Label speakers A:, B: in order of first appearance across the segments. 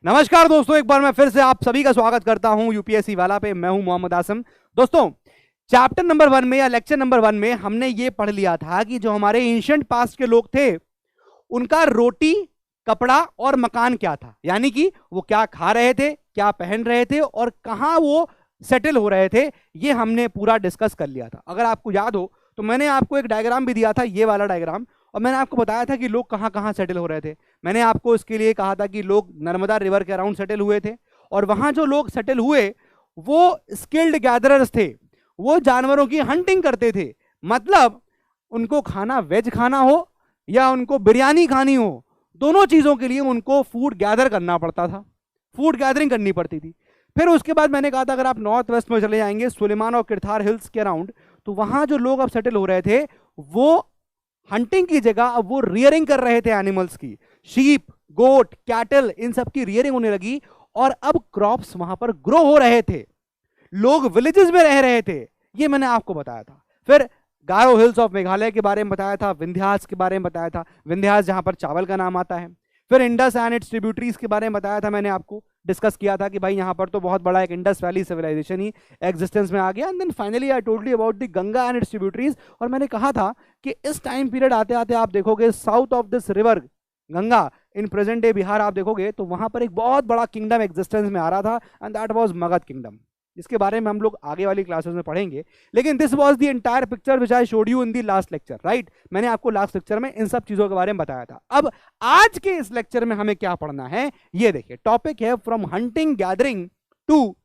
A: नमस्कार दोस्तों, एक बार मैं फिर से आप सभी का स्वागत करता हूं यूपीएससी वाला पे। मैं हूं मोहम्मद आसम। दोस्तों, चैप्टर नंबर 1 में या लेक्चर नंबर 1 में हमने ये पढ़ लिया था कि जो हमारे एंशिएंट पास्ट के लोग थे उनका रोटी, कपड़ा और मकान क्या था, यानी कि वो क्या खा रहे थे, क्या पहन रहे थे और कहां वो सेटल हो रहे थे, ये हमने पूरा डिस्कस कर लिया था। अगर आपको याद हो तो मैंने आपको एक डायग्राम भी दिया था, ये वाला डायग्राम, और मैंने आपको बताया था कि लोग कहां कहां सेटल हो रहे थे। मैंने आपको इसके लिए कहा था कि लोग नर्मदा रिवर के अराउंड सेटल हुए थे, और वहां जो लोग सेटल हुए वो स्किल्ड गैदरर्स थे। वो जानवरों की हंटिंग करते थे। मतलब उनको खाना वेज खाना हो या उनको बिरयानी खानी हो, दोनों चीजों के लिए उनको फूड गैदर करना पड़ता था, फूड गैदरिंग करनी पड़ती थी। फिर उसके बाद मैंने कहा था अगर आप नॉर्थ वेस्ट में चले जाएंगे सुलेमान और किरथार हिल्स के अराउंड, तो वहां जो लोग अब सेटल हो रहे थे वो हंटिंग की जगह अब वो रियरिंग कर रहे थे एनिमल्स की। शीप, गोट, कैटल, इन सब की रियरिंग होने लगी और अब क्रॉप्स वहां पर ग्रो हो रहे थे। लोग विलेजेस में रह रहे थे, ये मैंने आपको बताया था। फिर गारो हिल्स ऑफ मेघालय के बारे में बताया था, विंध्यास के बारे में बताया था, विंध्यास जहां पर चावल का नाम आता है। फिर इंडस एंड इट्स ट्रिब्यूटरीज के बारे में बताया था, मैंने आपको डिस्कस किया था कि भाई यहाँ पर तो बहुत बड़ा एक इंडस वैली सिविलाइजेशन ही एग्जिस्टेंस में आ गया। And then finally I told you about the Ganga and its tributaries, और मैंने कहा था कि इस टाइम पीरियड आते आते आप देखोगे south of this river Ganga in present day Bihar आप देखोगे तो वहां पर एक बहुत बड़ा किंगडम एग्जिस्टेंस में आ रहा था, and that was Magadh kingdom, जिसके बारे में हम लोग आगे वाली क्लासेस में पढ़ेंगे। लेकिन this was the entire picture which I showed you in the last lecture, right. मैंने आपको लास्ट लेक्चर में इन सब चीजों के बारे में बताया था। अब आज के इस लेक्चर में हमें क्या पढ़ना है, ये देखिए। टॉपिक है फ्रॉम हंटिंग गैदरिंग टू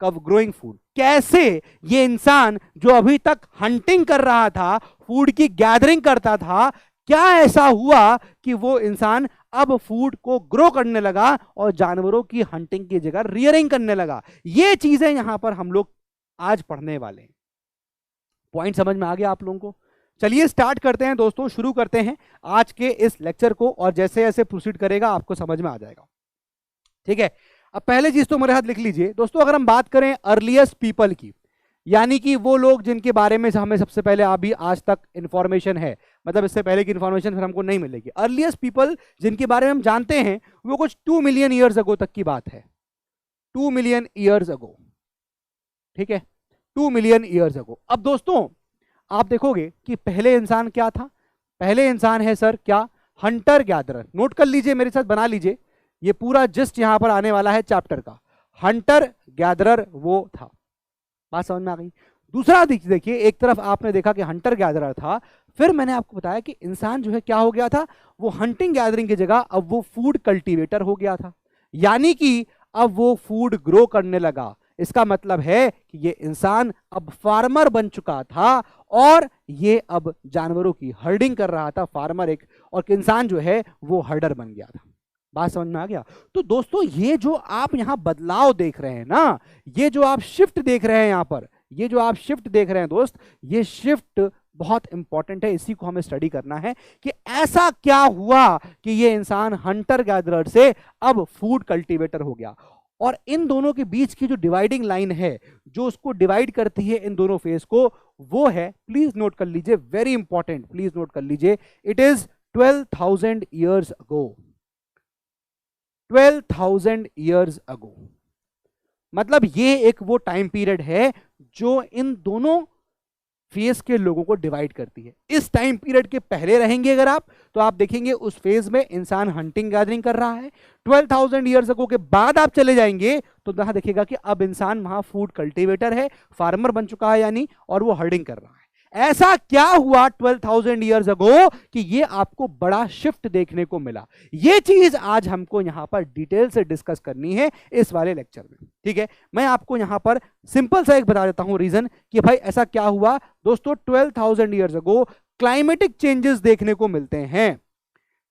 A: कव ग्रोइंग फूड। कैसे ये इंसान जो अभी तक हंटिंग कर रहा था, फूड की गैदरिंग करता था, क्या ऐसा हुआ कि वो इंसान अब फूड को ग्रो करने लगा और जानवरों की हंटिंग की जगह रियरिंग करने लगा। ये चीजें यहां पर हम लोग आज पढ़ने वाले हैं। पॉइंट समझ में आ गया आप लोगों को? चलिए स्टार्ट करते हैं दोस्तों, शुरू करते हैं आज के इस लेक्चर को, और जैसे जैसे प्रोसीड करेगा आपको समझ में आ जाएगा, ठीक है। अब पहले चीज तो मेरे हाथ लिख लीजिए दोस्तों। अगर हम बात करें अर्लीस्ट पीपल की, यानी कि वो लोग जिनके बारे में हमें सबसे पहले अभी आज तक इंफॉर्मेशन है, मतलब इससे पहले की इंफॉर्मेशन फिर हमको नहीं मिलेगी। अर्लीस्ट पीपल जिनके बारे में हम जानते हैं वो कुछ 2 मिलियन ईयर्स अगो तक की बात है। 2 मिलियन ईयर्स अगो, ठीक है, 2 मिलियन ईयर्स अगो। अब दोस्तों आप देखोगे कि पहले इंसान क्या था। पहले इंसान है सर क्या, हंटर गैदरर। नोट कर लीजिए, मेरे साथ बना लीजिए, ये पूरा जस्ट यहां पर आने वाला है चैप्टर का। हंटर गैदरर वो था, बात समझ में आ गई। दूसरा देखिए, एक तरफ आपने देखा कि हंटर गैदरर था, फिर मैंने आपको बताया कि इंसान जो है क्या हो गया था, वो हंटिंग गैदरिंग की जगह अब वो फूड कल्टीवेटर हो गया था, यानी कि अब वो फूड ग्रो करने लगा। इसका मतलब है कि ये इंसान अब फार्मर बन चुका था और ये अब जानवरों की हर्डिंग कर रहा था, फार्मर एक, और इंसान जो है वो हर्डर बन गया था। बात समझ में आ गया? तो दोस्तों ये जो आप यहां बदलाव देख रहे हैं ना, ये जो आप शिफ्ट देख रहे हैं यहां पर, ये जो आप शिफ्ट देख रहे हैं दोस्त, ये शिफ्ट बहुत इंपॉर्टेंट है। इसी को हमें स्टडी करना है कि ऐसा क्या हुआ कि ये इंसान हंटर गैदरर से अब फूड कल्टीवेटर हो गया। और इन दोनों के बीच की जो डिवाइडिंग लाइन है, जो उसको डिवाइड करती है इन दोनों फेज को, वो है, प्लीज नोट कर लीजिए, वेरी इंपॉर्टेंट, प्लीज नोट कर लीजिए, it is 12,000 years ago. 12,000 years ago, मतलब ये एक वो टाइम पीरियड है जो इन दोनों फेज के लोगों को डिवाइड करती है। इस टाइम पीरियड के पहले रहेंगे अगर आप, तो आप देखेंगे उस फेज में इंसान हंटिंग गैदरिंग कर रहा है। 12,000 ईयर्स अगो के बाद आप चले जाएंगे तो वहां देखिएगा कि अब इंसान वहां फूड कल्टीवेटर है, फार्मर बन चुका है यानी, और वो हर्डिंग कर रहा है। ऐसा क्या हुआ 12,000 ईयर्स अगो कि ये आपको बड़ा शिफ्ट देखने को मिला। ये चीज आज हमको यहां पर डिटेल से डिस्कस करनी है इस वाले लेक्चर में, ठीक है। मैं आपको यहां पर सिंपल सा एक बता देता हूं रीजन कि भाई ऐसा क्या हुआ। दोस्तों 12,000 ईयर्स अगो क्लाइमेटिक चेंजेस देखने को मिलते हैं,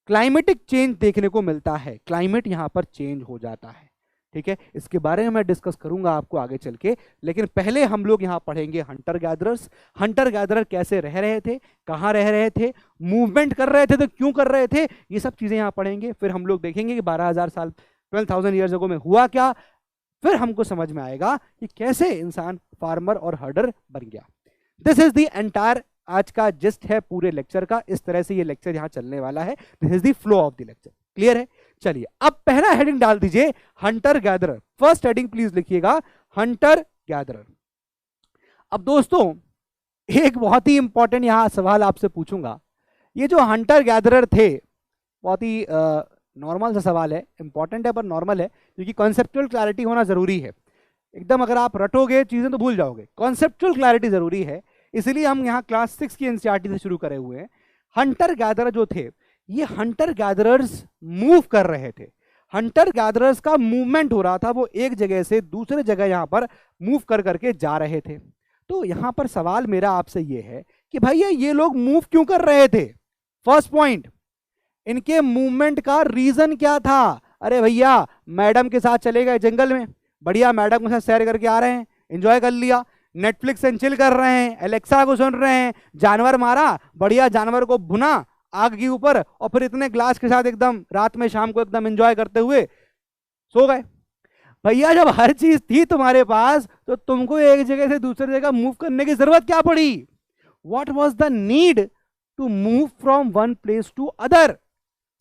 A: क्लाइमेटिक चेंज देखने को मिलता है, क्लाइमेट यहां पर चेंज हो जाता है, ठीक है। इसके बारे में मैं डिस्कस करूंगा आपको आगे चल के, लेकिन पहले हम लोग यहां पढ़ेंगे हंटर गैदरर्स। हंटर गैदरर कैसे रह रहे थे, कहां रह रहे थे, मूवमेंट कर रहे थे तो क्यों कर रहे थे, ये सब चीजें यहां पढ़ेंगे। फिर हम लोग देखेंगे कि 12,000 साल 12,000 ईयर्स अगो में हुआ क्या। फिर हमको समझ में आएगा कि कैसे इंसान फार्मर और हर्डर बन गया। दिस इज द एंटायर आज का जिस्ट है पूरे लेक्चर का। इस तरह से ये लेक्चर यहां चलने वाला है। This is the flow of the lecture. Clear है? चलिए अब पहला हेडिंग डाल दीजिए Hunter gatherer. First heading please लिखिएगा हंटर गैदरर। अब दोस्तों एक बहुत ही इंपॉर्टेंट यहां सवाल आपसे पूछूंगा, ये जो हंटर गैदरर थे, बहुत ही नॉर्मल सा सवाल है, इंपॉर्टेंट है पर नॉर्मल है, क्योंकि कॉन्सेप्चुअल क्लैरिटी होना जरूरी है। एकदम अगर आप रटोगे चीजें तो भूल जाओगे, कॉन्सेप्चुअल क्लैरिटी जरूरी है, इसलिए हम यहाँ क्लास 6 की एनसीईआरटी से शुरू करे हुए हैं। हंटर गैदरर जो थे, ये हंटर गैदरर्स मूव कर रहे थे, हंटर गैदरर्स का मूवमेंट हो रहा था, वो एक जगह से दूसरे जगह यहाँ पर मूव कर करके जा रहे थे। तो यहाँ पर सवाल मेरा आपसे ये है कि भैया ये लोग मूव क्यों कर रहे थे? फर्स्ट पॉइंट, इनके मूवमेंट का रीजन क्या था? अरे भैया मैडम के साथ चले गए जंगल में, बढ़िया मैडम के साथ सैर करके आ रहे हैं, एंजॉय कर लिया, नेटफ्लिक्स एंड चिल कर रहे हैं, एलेक्सा को सुन रहे हैं, जानवर मारा, बढ़िया जानवर को भुना आग के ऊपर, और फिर इतने ग्लास के साथ एकदम रात में शाम को एकदम एंजॉय करते हुए सो गए। भैया जब हर चीज थी तुम्हारे पास तो तुमको एक जगह से दूसरी जगह मूव करने की जरूरत क्या पड़ी? What was the need to move from one place to other?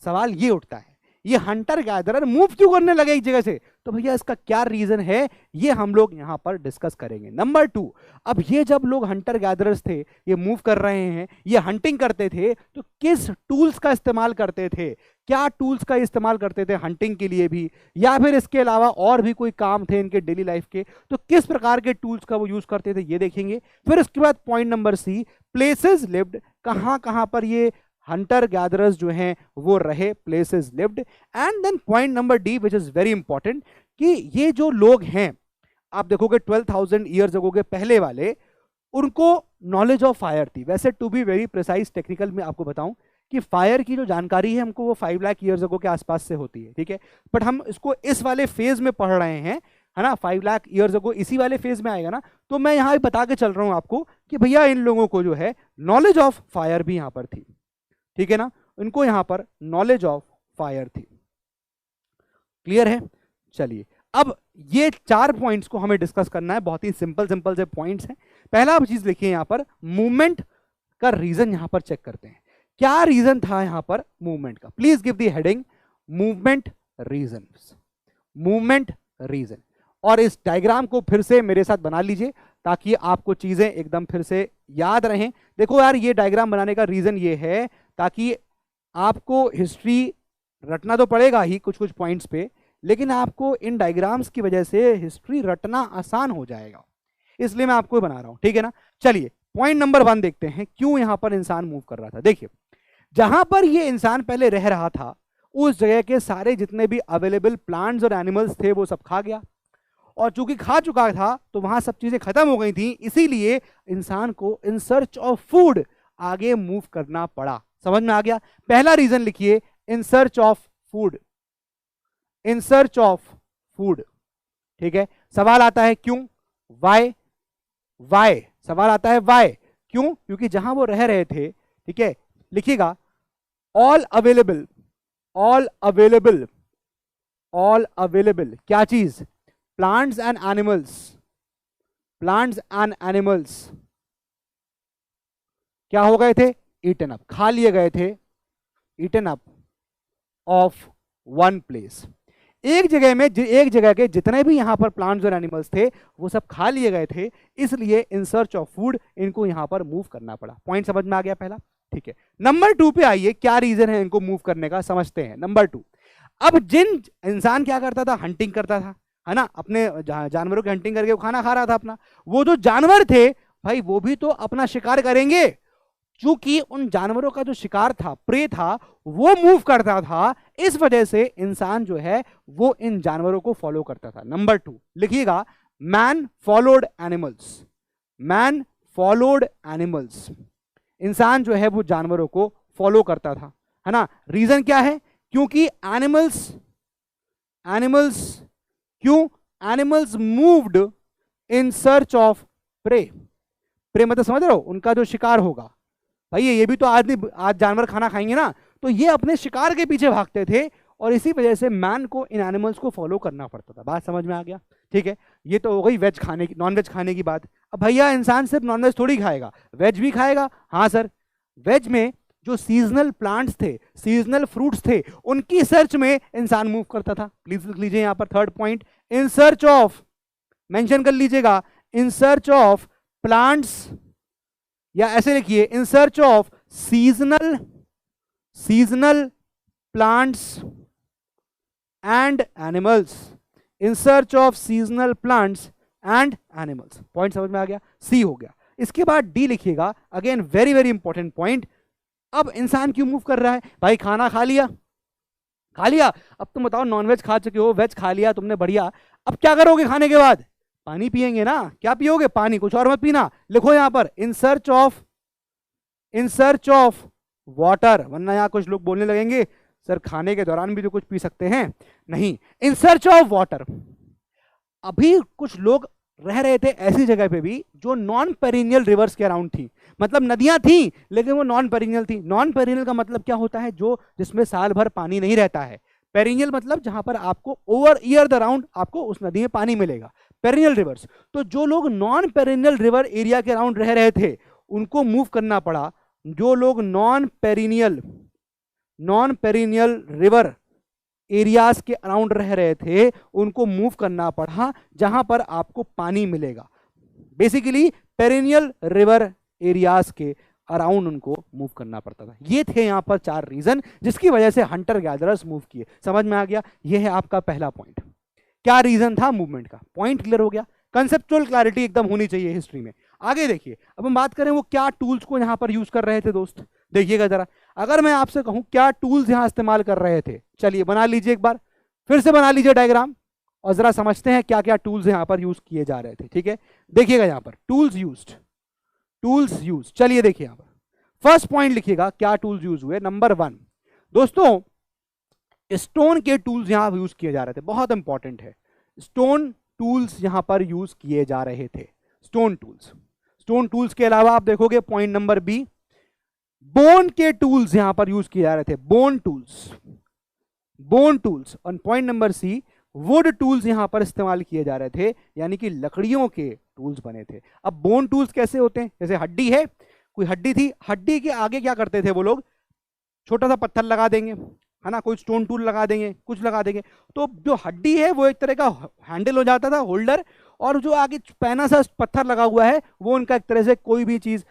A: सवाल ये उठता है, ये हंटर गैदरर मूव क्यों करने लगे एक जगह से? तो भैया इसका क्या रीजन है, ये हम लोग यहां पर डिस्कस करेंगे। नंबर 2, अब ये जब लोग हंटर गैदरर्स थे, ये मूव कर रहे हैं, ये हंटिंग करते थे, तो किस टूल्स का इस्तेमाल करते थे? क्या टूल्स का इस्तेमाल करते थे हंटिंग के लिए भी, या फिर इसके अलावा और भी कोई काम थे इनके डेली लाइफ के, तो किस प्रकार के टूल्स का वो यूज करते थे ये देखेंगे। फिर उसके बाद point number C, places lived, कहां कहां पर ये हंटर गैदरर्स जो हैं वो रहे, places lived. And then point number D which is very important, कि ये जो लोग हैं, आप देखोगे 12,000 ईयर्स अगो के पहले वाले, उनको नॉलेज ऑफ फायर थी। वैसे to be very precise technical में आपको बताऊं कि फायर की जो जानकारी है हमको वो 5 लाख ईयर्स अगो के आसपास से होती है, ठीक है, बट हम इसको इस वाले फेज में पढ़ रहे हैं, है ना, 5 लाख ईयर्स अगो इसी वाले फेज में आएगा ना, तो मैं यहाँ बता के चल रहा हूँ आपको कि भैया इन लोगों को जो है नॉलेज ऑफ फायर भी यहाँ पर थी, ठीक है ना, इनको यहां पर नॉलेज ऑफ फायर थी। क्लियर है? चलिए अब ये 4 पॉइंट्स को हमें डिस्कस करना है, बहुत ही सिंपल सिंपल से पॉइंट्स हैं। पहला चीज लिखिए यहां पर, मूवमेंट का रीजन यहां पर चेक करते हैं, क्या रीजन था यहां पर मूवमेंट का? Please give the heading movement reason, movement reason. और इस डायग्राम को फिर से मेरे साथ बना लीजिए ताकि आपको चीजें एकदम फिर से याद रहें। देखो यार, ये डायग्राम बनाने का रीजन ये है ताकि आपको हिस्ट्री रटना तो पड़ेगा ही कुछ कुछ पॉइंट्स पे, लेकिन आपको इन डायग्राम्स की वजह से हिस्ट्री रटना आसान हो जाएगा, इसलिए मैं आपको बना रहा हूं, ठीक है ना। चलिए पॉइंट नंबर 1 देखते हैं, क्यों यहां पर इंसान मूव कर रहा था। देखिए जहां पर ये इंसान पहले रह रहा था, उस जगह के सारे जितने भी अवेलेबल प्लांट्स और एनिमल्स थे वो सब खा गया, और चूंकि खा चुका था तो वहां सब चीजें खत्म हो गई थी, इसीलिए इंसान को इन सर्च ऑफ फूड आगे मूव करना पड़ा। समझ में आ गया? पहला रीजन लिखिए, इन search of food, in search of food, ठीक है। सवाल आता है क्यों, वाई, वाई, सवाल आता है वाई, क्यों? क्योंकि जहां वो रह रहे थे, ठीक है, लिखिएगा all available, all available, all available क्या चीज? Plants and animals, plants and animals क्या हो गए थे? ईटन अप, खा लिए गए थे, eaten up of one place. एक जगह में, एक जगह के जितने भी यहां पर प्लांट्स और एनिमल्स थे वो सब खा लिए गए थे, इसलिए इन सर्च ऑफ फूड इनको यहां पर मूव करना पड़ा। पॉइंट समझ में आ गया पहला, ठीक है। नंबर 2 पे आइए, क्या रीजन है इनको मूव करने का, समझते हैं। नंबर 2, अब जिन इंसान क्या करता था, हंटिंग करता था, है ना, अपने जानवरों की हंटिंग करके वो खाना खा रहा था अपना, वो जो जानवर थे भाई वो भी तो अपना शिकार करेंगे, चूंकि उन जानवरों का जो शिकार था, प्रे था, वो मूव करता था, इस वजह से इंसान जो है वो इन जानवरों को फॉलो करता था। नंबर 2 लिखिएगा, man followed animals, man followed animals, इंसान जो है वो जानवरों को फॉलो करता था, है ना। रीजन क्या है? क्योंकि एनिमल्स, एनिमल्स क्यों? Animals moved in search of prey, prey मतलब समझ रहे हो, उनका जो शिकार होगा। भाई ये भी तो आज जानवर खाना खाएंगे ना, तो ये अपने शिकार के पीछे भागते थे, और इसी वजह से मैन को इन एनिमल्स को फॉलो करना पड़ता था। बात समझ में आ गया? ठीक है, ये तो हो गई वेज खाने की, नॉन वेज खाने की बात। अब भैया इंसान सिर्फ नॉन वेज थोड़ी खाएगा, वेज भी खाएगा। हाँ सर, वेज में जो सीजनल प्लांट्स थे, सीजनल फ्रूट्स थे, उनकी सर्च में इंसान मूव करता था। प्लीज लिख लीजिए यहां पर third point, in search of, mention कर लीजिएगा, इन सर्च ऑफ प्लांट्स, या ऐसे लिखिए इन search of seasonal plants and animals, in search of seasonal plants and animals. Point समझ में आ गया, सी हो गया। इसके बाद डी लिखिएगा, again very very important point. अब इंसान क्यों मूव कर रहा है? भाई खाना खा लिया, अब तुम बताओ, नॉनवेज खा चुके हो, वेज खा लिया तुमने, बढ़िया। अब क्या करोगे खाने के बाद? पानी पिएंगे ना। क्या पियोगे? पानी, कुछ और मत पीना। लिखो यहां पर इन सर्च ऑफ वाटर, वरना यहां कुछ लोग बोलने लगेंगे सर खाने के दौरान भी तो कुछ पी सकते हैं। नहीं, इन सर्च ऑफ वाटर। अभी कुछ लोग रह रहे थे ऐसी जगह पे भी जो नॉन पेरिनियल रिवर्स के अराउंड थी, मतलब नदियां थी लेकिन वो नॉन पेरिनियल थी। नॉन पेरिनियल का मतलब क्या होता है? जो जिसमें साल भर पानी नहीं रहता है। पेरिनियल मतलब जहां पर आपको ओवर ईयर द राउंड आपको उस नदी में पानी मिलेगा, पेरिनियल रिवर्स। तो जो लोग नॉन पेरिनियल रिवर एरिया के अराउंड रह रहे थे उनको मूव करना पड़ा। जो लोग नॉन पेरिनियल रिवर एरियाज के अराउंड रह रहे थे उनको मूव करना पड़ा जहां पर आपको पानी मिलेगा। बेसिकली पेरिनियल रिवर एरियाज के अराउंड उनको मूव करना पड़ता था। ये थे यहां पर 4 रीजन जिसकी वजह से हंटर गैदरर्स मूव किए। समझ में आ गया? ये है आपका पहला पॉइंट। क्या रीजन था मूवमेंट का? पॉइंट क्लियर हो गया। कंसेप्चुअल क्लैरिटी एकदम होनी चाहिए हिस्ट्री में। आगे देखिए, अब हम बात करें वो क्या टूल्स को यहां पर यूज कर रहे थे दोस्त। देखिएगा जरा, अगर मैं आपसे कहूं क्या टूल्स यहां इस्तेमाल कर रहे थे, चलिए बना लीजिए एक बार, फिर से बना लीजिए डायग्राम और जरा समझते हैं क्या क्या टूल्स यहां पर यूज किए जा रहे थे। ठीक है, देखिएगा यहां पर टूल्स यूज। चलिए देखिए यहां पर फर्स्ट पॉइंट लिखिएगा, क्या टूल्स यूज हुए। नंबर 1 दोस्तों, स्टोन के टूल्स यहां यूज किए जा रहे थे। बहुत इंपॉर्टेंट है, स्टोन टूल्स यहां पर यूज किए जा रहे थे। स्टोन टूल्स के अलावा आप देखोगे पॉइंट नंबर बी, बोन के टूल्स यहां पर यूज किए जा रहे थे। Bone tools. और point number C, wood tools यहां पर इस्तेमाल किए जा रहे थे, यानी कि लकड़ियों के टूल्स बने थे। अब बोन टूल्स कैसे होते हैं? जैसे हड्डी है, कोई हड्डी थी, हड्डी के आगे क्या करते थे वो लोग? छोटा सा पत्थर लगा देंगे, है ना, कोई स्टोन टूल लगा देंगे, कुछ लगा देंगे, तो जो हड्डी है वो एक तरह का हैंडल हो जाता था, होल्डर, और जो आगे पैना सा पत्थर लगा हुआ है वो उनका एक तरह से कोई चीज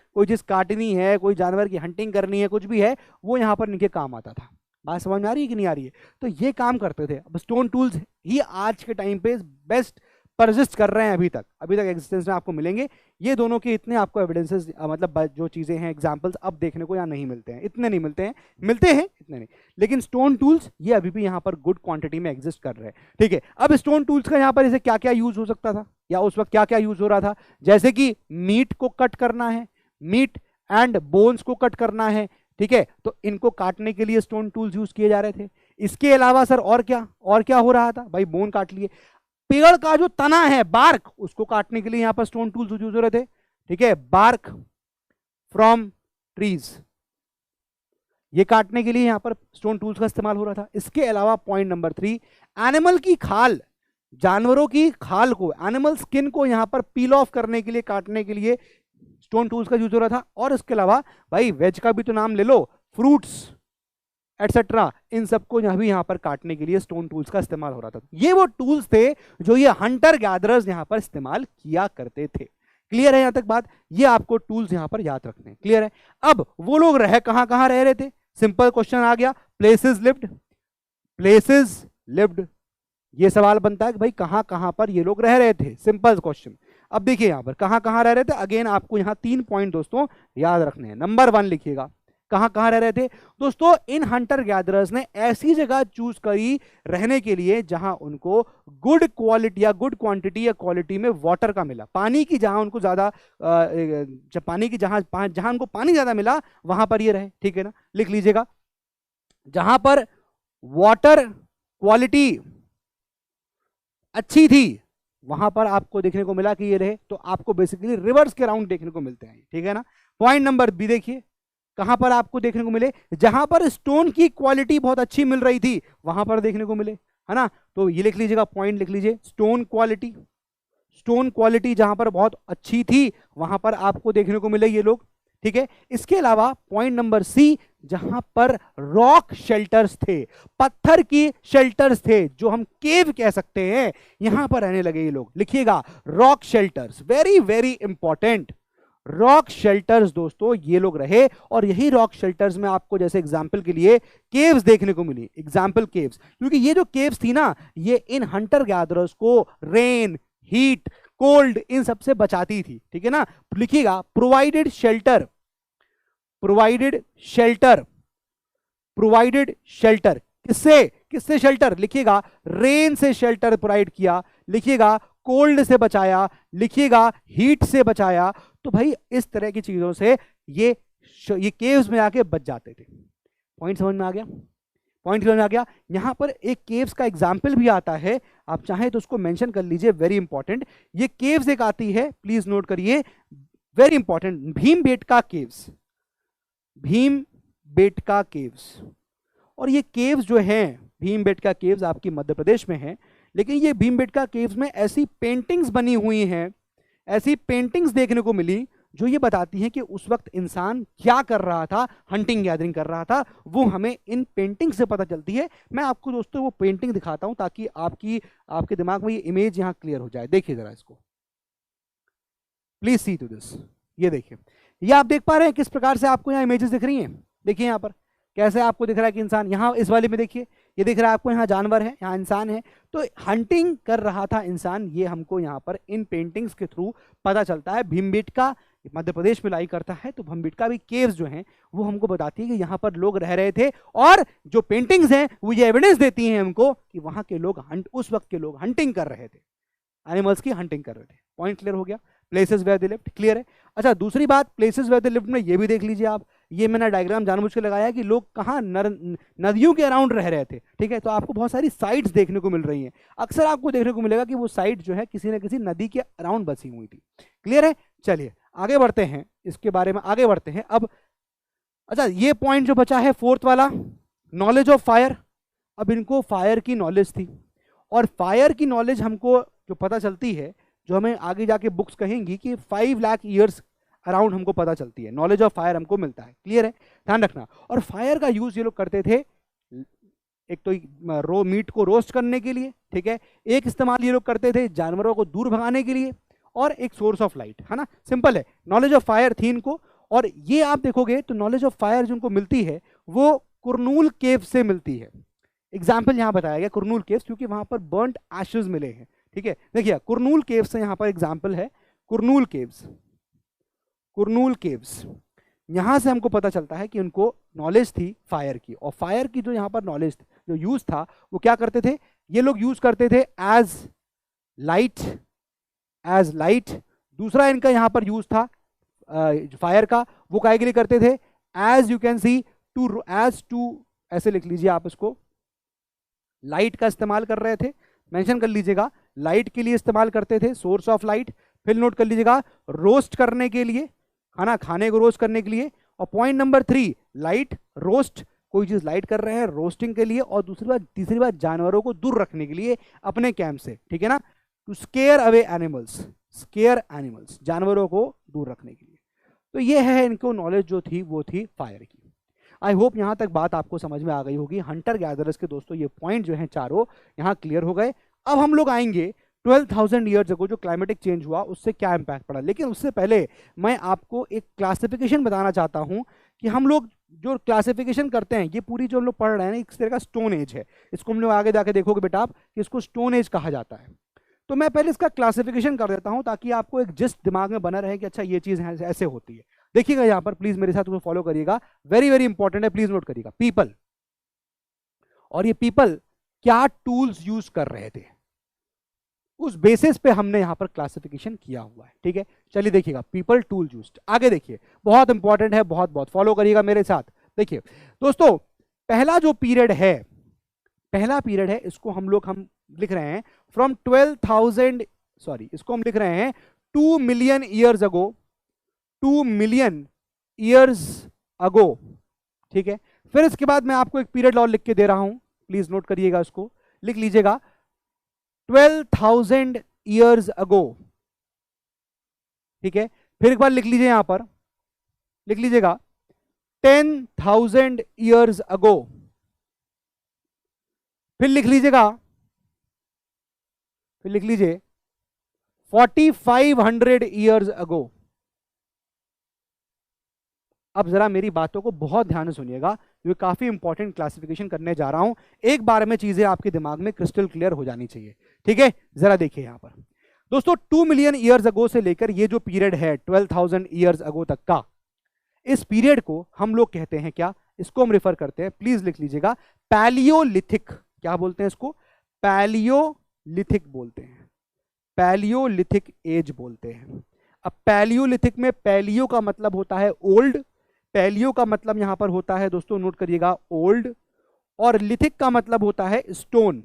A: काटनी है, कोई जानवर की हंटिंग करनी है, कुछ भी है, वो यहाँ पर इनके काम आता था। बात समझ में आ रही है कि नहीं आ रही है? तो ये काम करते थे। अब स्टोन टूल्स ही आज के टाइम पे बेस्ट परसिस्ट कर रहे हैं, अभी तक एग्जिस्टेंस में आपको मिलेंगे। ये दोनों के इतने आपको एविडेंसेस, मतलब जो चीजें हैं, एग्जांपल्स अब देखने को यहाँ नहीं मिलते हैं, इतने नहीं मिलते हैं, इतने नहीं, लेकिन स्टोन टूल्स ये अभी भी यहाँ पर गुड क्वांटिटी में एग्जिस्ट कर रहे हैं। ठीक है, अब स्टोन टूल्स का यहाँ पर इसे क्या क्या यूज हो सकता था, या उस वक्त क्या क्या यूज हो रहा था? जैसे कि मीट को कट करना है, मीट एंड बोन्स को कट करना है। ठीक है, तो इनको काटने के लिए स्टोन टूल्स यूज किए जा रहे थे। इसके अलावा सर और क्या हो रहा था? भाई बोन काट लिए, पेड़ का जो तना है, बार्क, उसको काटने के लिए यहां पर स्टोन टूल्स यूज हो रहे थे। ठीक है, बार्क फ्रॉम ट्रीज, ये काटने के लिए यहां पर स्टोन टूल्स का इस्तेमाल हो रहा था। इसके अलावा पॉइंट नंबर 3, एनिमल की खाल, जानवरों की खाल को, एनिमल स्किन को यहां पर पील ऑफ करने के लिए, काटने के लिए स्टोन टूल्स का यूज हो रहा था। और इसके अलावा भाई वेज का भी तो नाम ले लो, फ्रूट्स एटसेट्रा, इन सबको यहाँ पर काटने के लिए स्टोन टूल्स का इस्तेमाल हो रहा था। ये वो टूल्स थे जो ये हंटर गैदरर्स यहाँ पर इस्तेमाल किया करते थे। क्लियर है यहां तक बात? ये आपको टूल्स यहाँ पर याद रखने हैं। क्लियर है? अब वो लोग कहां रह रहे थे? सिंपल क्वेश्चन आ गया, प्लेसेस लिव्ड। ये सवाल बनता है कि भाई कहां पर ये लोग रह रहे थे। Simple question. अब देखिए यहां पर कहां रह रहे थे। अगेन आपको यहां 3 पॉइंट दोस्तों याद रखने हैं। नंबर 1 लिखिएगा, कहां रह रहे थे दोस्तों? इन हंटर गैदरर्स ने ऐसी जगह चूज करी रहने के लिए जहां उनको गुड क्वालिटी या गुड क्वांटिटी या क्वालिटी में वाटर का मिला, पानी की, जहां उनको ज्यादा जहां उनको पानी ज्यादा मिला वहां पर ये रहे। ठीक है ना, लिख लीजिएगा, जहां पर वाटर क्वालिटी अच्छी थी वहां पर आपको देखने को मिला कि ये रहे। तो आपको बेसिकली रिवर्स के राउंड देखने को मिलते हैं। ठीक है ना। पॉइंट नंबर बी देखिए, कहां पर आपको देखने को मिले? जहां पर स्टोन की क्वालिटी बहुत अच्छी मिल रही थी वहां पर देखने को मिले, है ना। तो ये लिख लीजिएगा, पॉइंट लिख लीजिए, स्टोन क्वालिटी जहां पर बहुत अच्छी थी वहां पर आपको देखने को मिले ये लोग। ठीक है। इसके अलावा पॉइंट नंबर सी, जहां पर रॉक शेल्टर्स थे, पत्थर की शेल्टर्स थे, जो हम केव कह सकते हैं, यहां पर रहने लगे ये लोग। लिखिएगा rock shelters, very very important. Rock shelters दोस्तों ये लोग रहे, और यही रॉक शेल्टर्स में आपको जैसे एग्जांपल के लिए केव्स देखने को मिली, एग्जांपल केव्स, क्योंकि ये जो केव्स थी ना, ये इन हंटर गैदरर्स को रेन, हीट, कोल्ड, इन सबसे बचाती थी, ठीक है ना। लिखिएगा provided shelter, provided shelter, provided shelter, किससे किससे शेल्टर, लिखिएगा रेन से शेल्टर प्रोवाइड किया, लिखिएगा कोल्ड से बचाया, लिखिएगा हीट से बचाया। तो भाई इस तरह की चीजों से ये केव्स में आके बच जाते थे। पॉइंट समझ में आ गया, पॉइंट समझ में आ गया। यहां पर एक केव्स का एग्जाम्पल भी आता है, आप चाहें तो उसको मेंशन कर लीजिए, वेरी इंपॉर्टेंट। ये केव्स एक आती है, प्लीज नोट करिए, very important, Bhimbetka caves, Bhimbetka caves. और ये केव्स जो हैं, भीमबेटका केव्स आपकी मध्य प्रदेश में है, लेकिन ये भीमबेटका केव्स में ऐसी पेंटिंग्स बनी हुई हैं, ऐसी पेंटिंग्स देखने को मिली जो ये बताती हैं कि उस वक्त इंसान क्या कर रहा था, हंटिंग गैदरिंग कर रहा था, वो हमें इन पेंटिंग से पता चलती है। मैं आपको दोस्तों वो पेंटिंग दिखाता हूं ताकि आपके दिमाग में ये इमेज यहां क्लियर हो जाए। देखिए जरा इसको, प्लीज सी टू दिस। ये देखिए, ये आप देख पा रहे हैं किस प्रकार से आपको यहाँ इमेजेस दिख रही हैं। देखिए यहाँ पर कैसे आपको दिख रहा है कि इंसान, यहाँ इस वाले में देखिए ये दिख रहा है आपको, यहाँ जानवर है, यहाँ इंसान है, तो हंटिंग कर रहा था इंसान, ये हमको यहाँ पर इन पेंटिंग्स के थ्रू पता चलता है। भीमबेटका मध्य प्रदेश में लाई करता है, तो भीमबेटका भी केव्स जो हैं वो हमको बताती है कि यहाँ पर लोग रह रहे थे, और जो पेंटिंग्स हैं वो ये एविडेंस देती हैं हमको कि वहाँ के लोग उस वक्त के लोग हंटिंग कर रहे थे, एनिमल्स की हंटिंग कर रहे थे। पॉइंट क्लियर हो गया, places where they lived, clear है। अच्छा दूसरी बात, प्लेसेस वेयर दे लिव्ड में ये भी देख लीजिए आप, ये मैंने डायग्राम जानबूझ के लगाया है कि लोग कहाँ नदियों के अराउंड रह रहे थे, ठीक है। तो आपको बहुत सारी साइट्स देखने को मिल रही हैं, अक्सर आपको देखने को मिलेगा कि वो साइट जो है किसी न किसी नदी के अराउंड बसी हुई थी, क्लियर है। चलिए आगे बढ़ते हैं, इसके बारे में आगे बढ़ते हैं अब। अच्छा ये पॉइंट जो बचा है फोर्थ वाला, नॉलेज ऑफ फायर। अब इनको फायर की नॉलेज थी, और फायर की नॉलेज हमको जो पता चलती है, जो हमें आगे जाके बुक्स कहेंगी कि 5 लाख ईयर्स अराउंड हमको पता चलती है, नॉलेज ऑफ फायर हमको मिलता है, क्लियर है, ध्यान रखना। और फायर का यूज ये लोग करते थे, एक तो मीट को रोस्ट करने के लिए, ठीक है, एक इस्तेमाल ये लोग करते थे जानवरों को दूर भगाने के लिए, और एक सोर्स ऑफ लाइट, है ना, सिंपल है। नॉलेज ऑफ फायर थी इनको, और ये आप देखोगे तो नॉलेज ऑफ फायर जो उनको मिलती है वो कुरनूल केव से मिलती है। एग्जाम्पल यहाँ बताया गया कुरनूल केव्स, क्योंकि वहां पर बर्न्ट एशेस मिले हैं, ठीक है। देखिए कुरनूल केव्स से यहाँ पर एग्जाम्पल है, कुरनूल केव्स, कुरनूल केव्स, यहां से हमको पता चलता है कि उनको नॉलेज थी फायर की, और फायर की जो यहाँ पर नॉलेज जो यूज था वो क्या करते थे, ये लोग यूज करते थे एज लाइट, एज लाइट। दूसरा इनका यहाँ पर यूज था फायर का, वो काहे के लिए करते थे, as you can see two, as two, ऐसे लिख लीजिए आप इसको, लाइट का इस्तेमाल कर रहे थे, मेंशन कर लीजिएगा, लाइट के लिए इस्तेमाल करते थे, सोर्स ऑफ लाइट। फिर नोट कर लीजिएगा रोस्ट करने के लिए, खाना खाने को रोस्ट करने के लिए। और पॉइंट नंबर 3, लाइट, रोस्ट, कोई चीज लाइट कर रहे हैं रोस्टिंग के लिए, और दूसरी बात, तीसरी बात जानवरों को दूर रखने के लिए अपने कैंप से, ठीक है ना, to scare away animals, scare animals, जानवरों को दूर रखने के लिए। तो ये है इनको नॉलेज जो थी वो थी फायर की। आई होप यहां तक बात आपको समझ में आ गई होगी। हंटर गैदरर्स के दोस्तों ये पॉइंट जो हैं चारों यहां क्लियर हो गए। अब हम लोग आएंगे 12,000 ईयर्स अगो जो क्लाइमेटिक चेंज हुआ उससे क्या इंपैक्ट पड़ा, लेकिन उससे पहले मैं आपको एक क्लासिफिकेशन बताना चाहता हूं कि हम लोग जो क्लासिफिकेशन करते हैं, ये पूरी जो हम लोग पढ़ रहे हैं इस तरह का स्टोन एज है, इसको हम लोग आगे जाके देखोगे बेटा आप कि इसको स्टोन एज कहा जाता है। तो मैं पहले इसका क्लासिफिकेशन कर देता हूं ताकि आपको एक जिस्ट दिमाग में बना रहे कि अच्छा ये चीज ऐसे होती है। देखिएगा यहाँ पर प्लीज मेरे साथ उसको फॉलो करिएगा, वेरी वेरी इंपॉर्टेंट है, प्लीज नोट करिएगा। पीपल, और ये पीपल क्या टूल्स यूज कर रहे थे, उस बेसिस पे हमने यहां पर क्लासिफिकेशन किया हुआ है, ठीक है। चलिए देखिएगा, पीपल टूल यूज्ड, आगे देखिए, बहुत इंपॉर्टेंट है, बहुत बहुत फॉलो करिएगा मेरे साथ। देखिए दोस्तों, पहला जो पीरियड है, पहला पीरियड है, इसको हम लिख रहे हैं फ्रॉम 12,000, सॉरी इसको हम लिख रहे हैं 2 million years ago, 2 million years ago, ठीक है। फिर इसके बाद मैं आपको एक पीरियड और लिख के दे रहा हूं, प्लीज नोट करिएगा, उसको लिख लीजिएगा 12,000 ईयर्स अगो, ठीक है। फिर एक बार लिख लीजिए यहां पर लिख लीजिएगा 10,000 ईयर्स अगो। फिर लिख लीजिएगा, फिर लिख लीजिए 4,500 ईयर्स अगो। अब जरा मेरी बातों को बहुत ध्यान से सुनिएगा, क्योंकि काफी इंपॉर्टेंट क्लासिफिकेशन करने जा रहा हूं। एक बार में चीजें आपके दिमाग में क्रिस्टल क्लियर हो जानी चाहिए, ठीक है। जरा देखिए यहां पर दोस्तों, 2 मिलियन ईयर्स अगो से लेकर ये जो पीरियड है 12,000 ईयर्स अगो तक का, इस पीरियड को हम लोग कहते हैं क्या, इसको हम रेफर करते हैं, प्लीज लिख लीजिएगा, पैलियोलिथिक। क्या बोलते हैं इसको? पैलियोलिथिक बोलते हैं, पैलियोलिथिक एज बोलते हैं। अब पैलियोलिथिक में पैलियो का मतलब होता है ओल्ड, पैलियो का मतलब यहां पर होता है दोस्तों, नोट करिएगा, ओल्ड, और लिथिक का मतलब होता है स्टोन,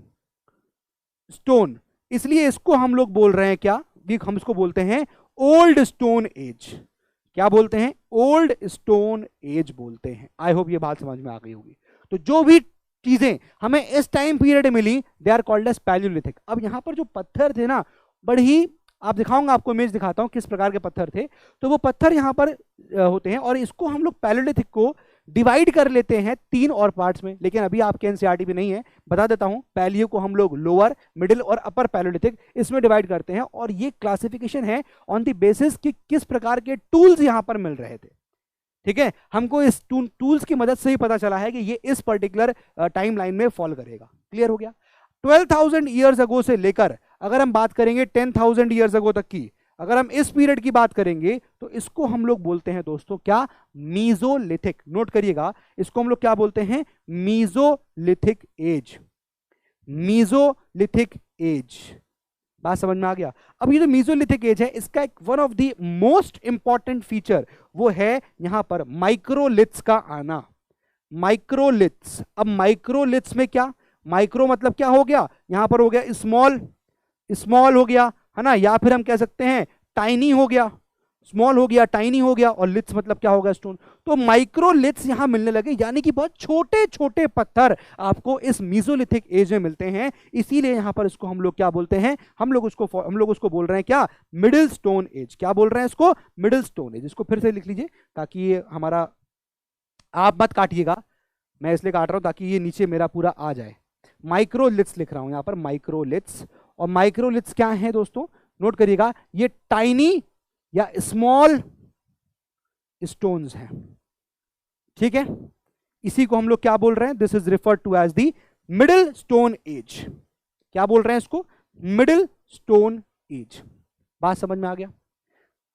A: स्टोन। इसलिए इसको हम लोग बोल रहे हैं क्या, हम इसको बोलते हैं ओल्ड स्टोन एज। क्या बोलते हैं? ओल्ड स्टोन एज बोलते हैं। आई होप ये बात समझ में आ गई होगी। तो जो भी चीजें हमें इस टाइम पीरियड मिली, they are called as Palaeolithic. अब यहां पर जो पत्थर थे ना, बड़ी ही, आप दिखाऊंगा, आपको इमेज दिखाता हूं किस प्रकार के पत्थर थे। तो वो पत्थर यहां पर होते हैं, और इसको हम लोग पैलियोलिथिक को डिवाइड कर लेते हैं 3 और पार्ट्स में। लेकिन अभी आपके एनसीईआरटी भी नहीं है, बता देता हूं, पैलियो को हम लोग लोअर, मिडिल और अपर पैलियोलिथिक इसमें डिवाइड करते हैं। और ये क्लासिफिकेशन है ऑन द बेसिस कि किस प्रकार के टूल्स यहां पर मिल रहे थे, ठीक है। हमको इस टूल्स की मदद से ही पता चला है कि ये इस पर्टिकुलर टाइम लाइन में फॉल करेगा। क्लियर हो गया? 12,000 ईयर्स अगो से लेकर अगर हम बात करेंगे 10,000 ईयर्स अगो तक की, अगर हम इस पीरियड की बात करेंगे तो इसको हम लोग बोलते हैं दोस्तों क्या, मीजोलिथिक। नोट करिएगा, इसको हम लोग क्या बोलते हैं? Mesolithic age, Mesolithic age. बात समझ में आ गया? अब ये जो मीजोलिथिक एज है, इसका एक one of the most important feature वो है यहां पर माइक्रोलिथ्स का आना, माइक्रोलिथ्स। अब माइक्रोलिथ्स में क्या, माइक्रो मतलब क्या हो गया, यहां पर हो गया स्मॉल, स्मॉल हो गया, है ना, या फिर हम कह सकते हैं टाइनी हो गया, स्मॉल हो गया, टाइनी हो गया, और लिथ्स मतलब क्या होगा, स्टोन। तो माइक्रोलिथ्स यहां मिलने लगे, यानी कि बहुत छोटे छोटे पत्थर आपको इस मीजोलिथिक एज में मिलते हैं। इसीलिए यहां पर इसको हम लोग क्या बोलते हैं, हम लोग उसको बोल रहे हैं क्या, मिडिल स्टोन एज। क्या बोल रहे हैं इसको? Middle stone as. इसको फिर से लिख लीजिए ताकि ये हमारा, आप मत काटिएगा, मैं इसलिए काट रहा हूं ताकि ये नीचे मेरा पूरा आ जाए। माइक्रोलिथ्स लिख रहा हूं यहां पर, माइक्रोलिथ्स। और माइक्रोलिथ्स क्या है दोस्तों, नोट करिएगा, ये टाइनी या स्मॉल स्टोन्स हैं, ठीक है। इसी को हम लोग क्या बोल रहे हैं, this is referred to as the middle stone age. क्या बोल रहे हैं इसको? Middle stone age. बात समझ में आ गया?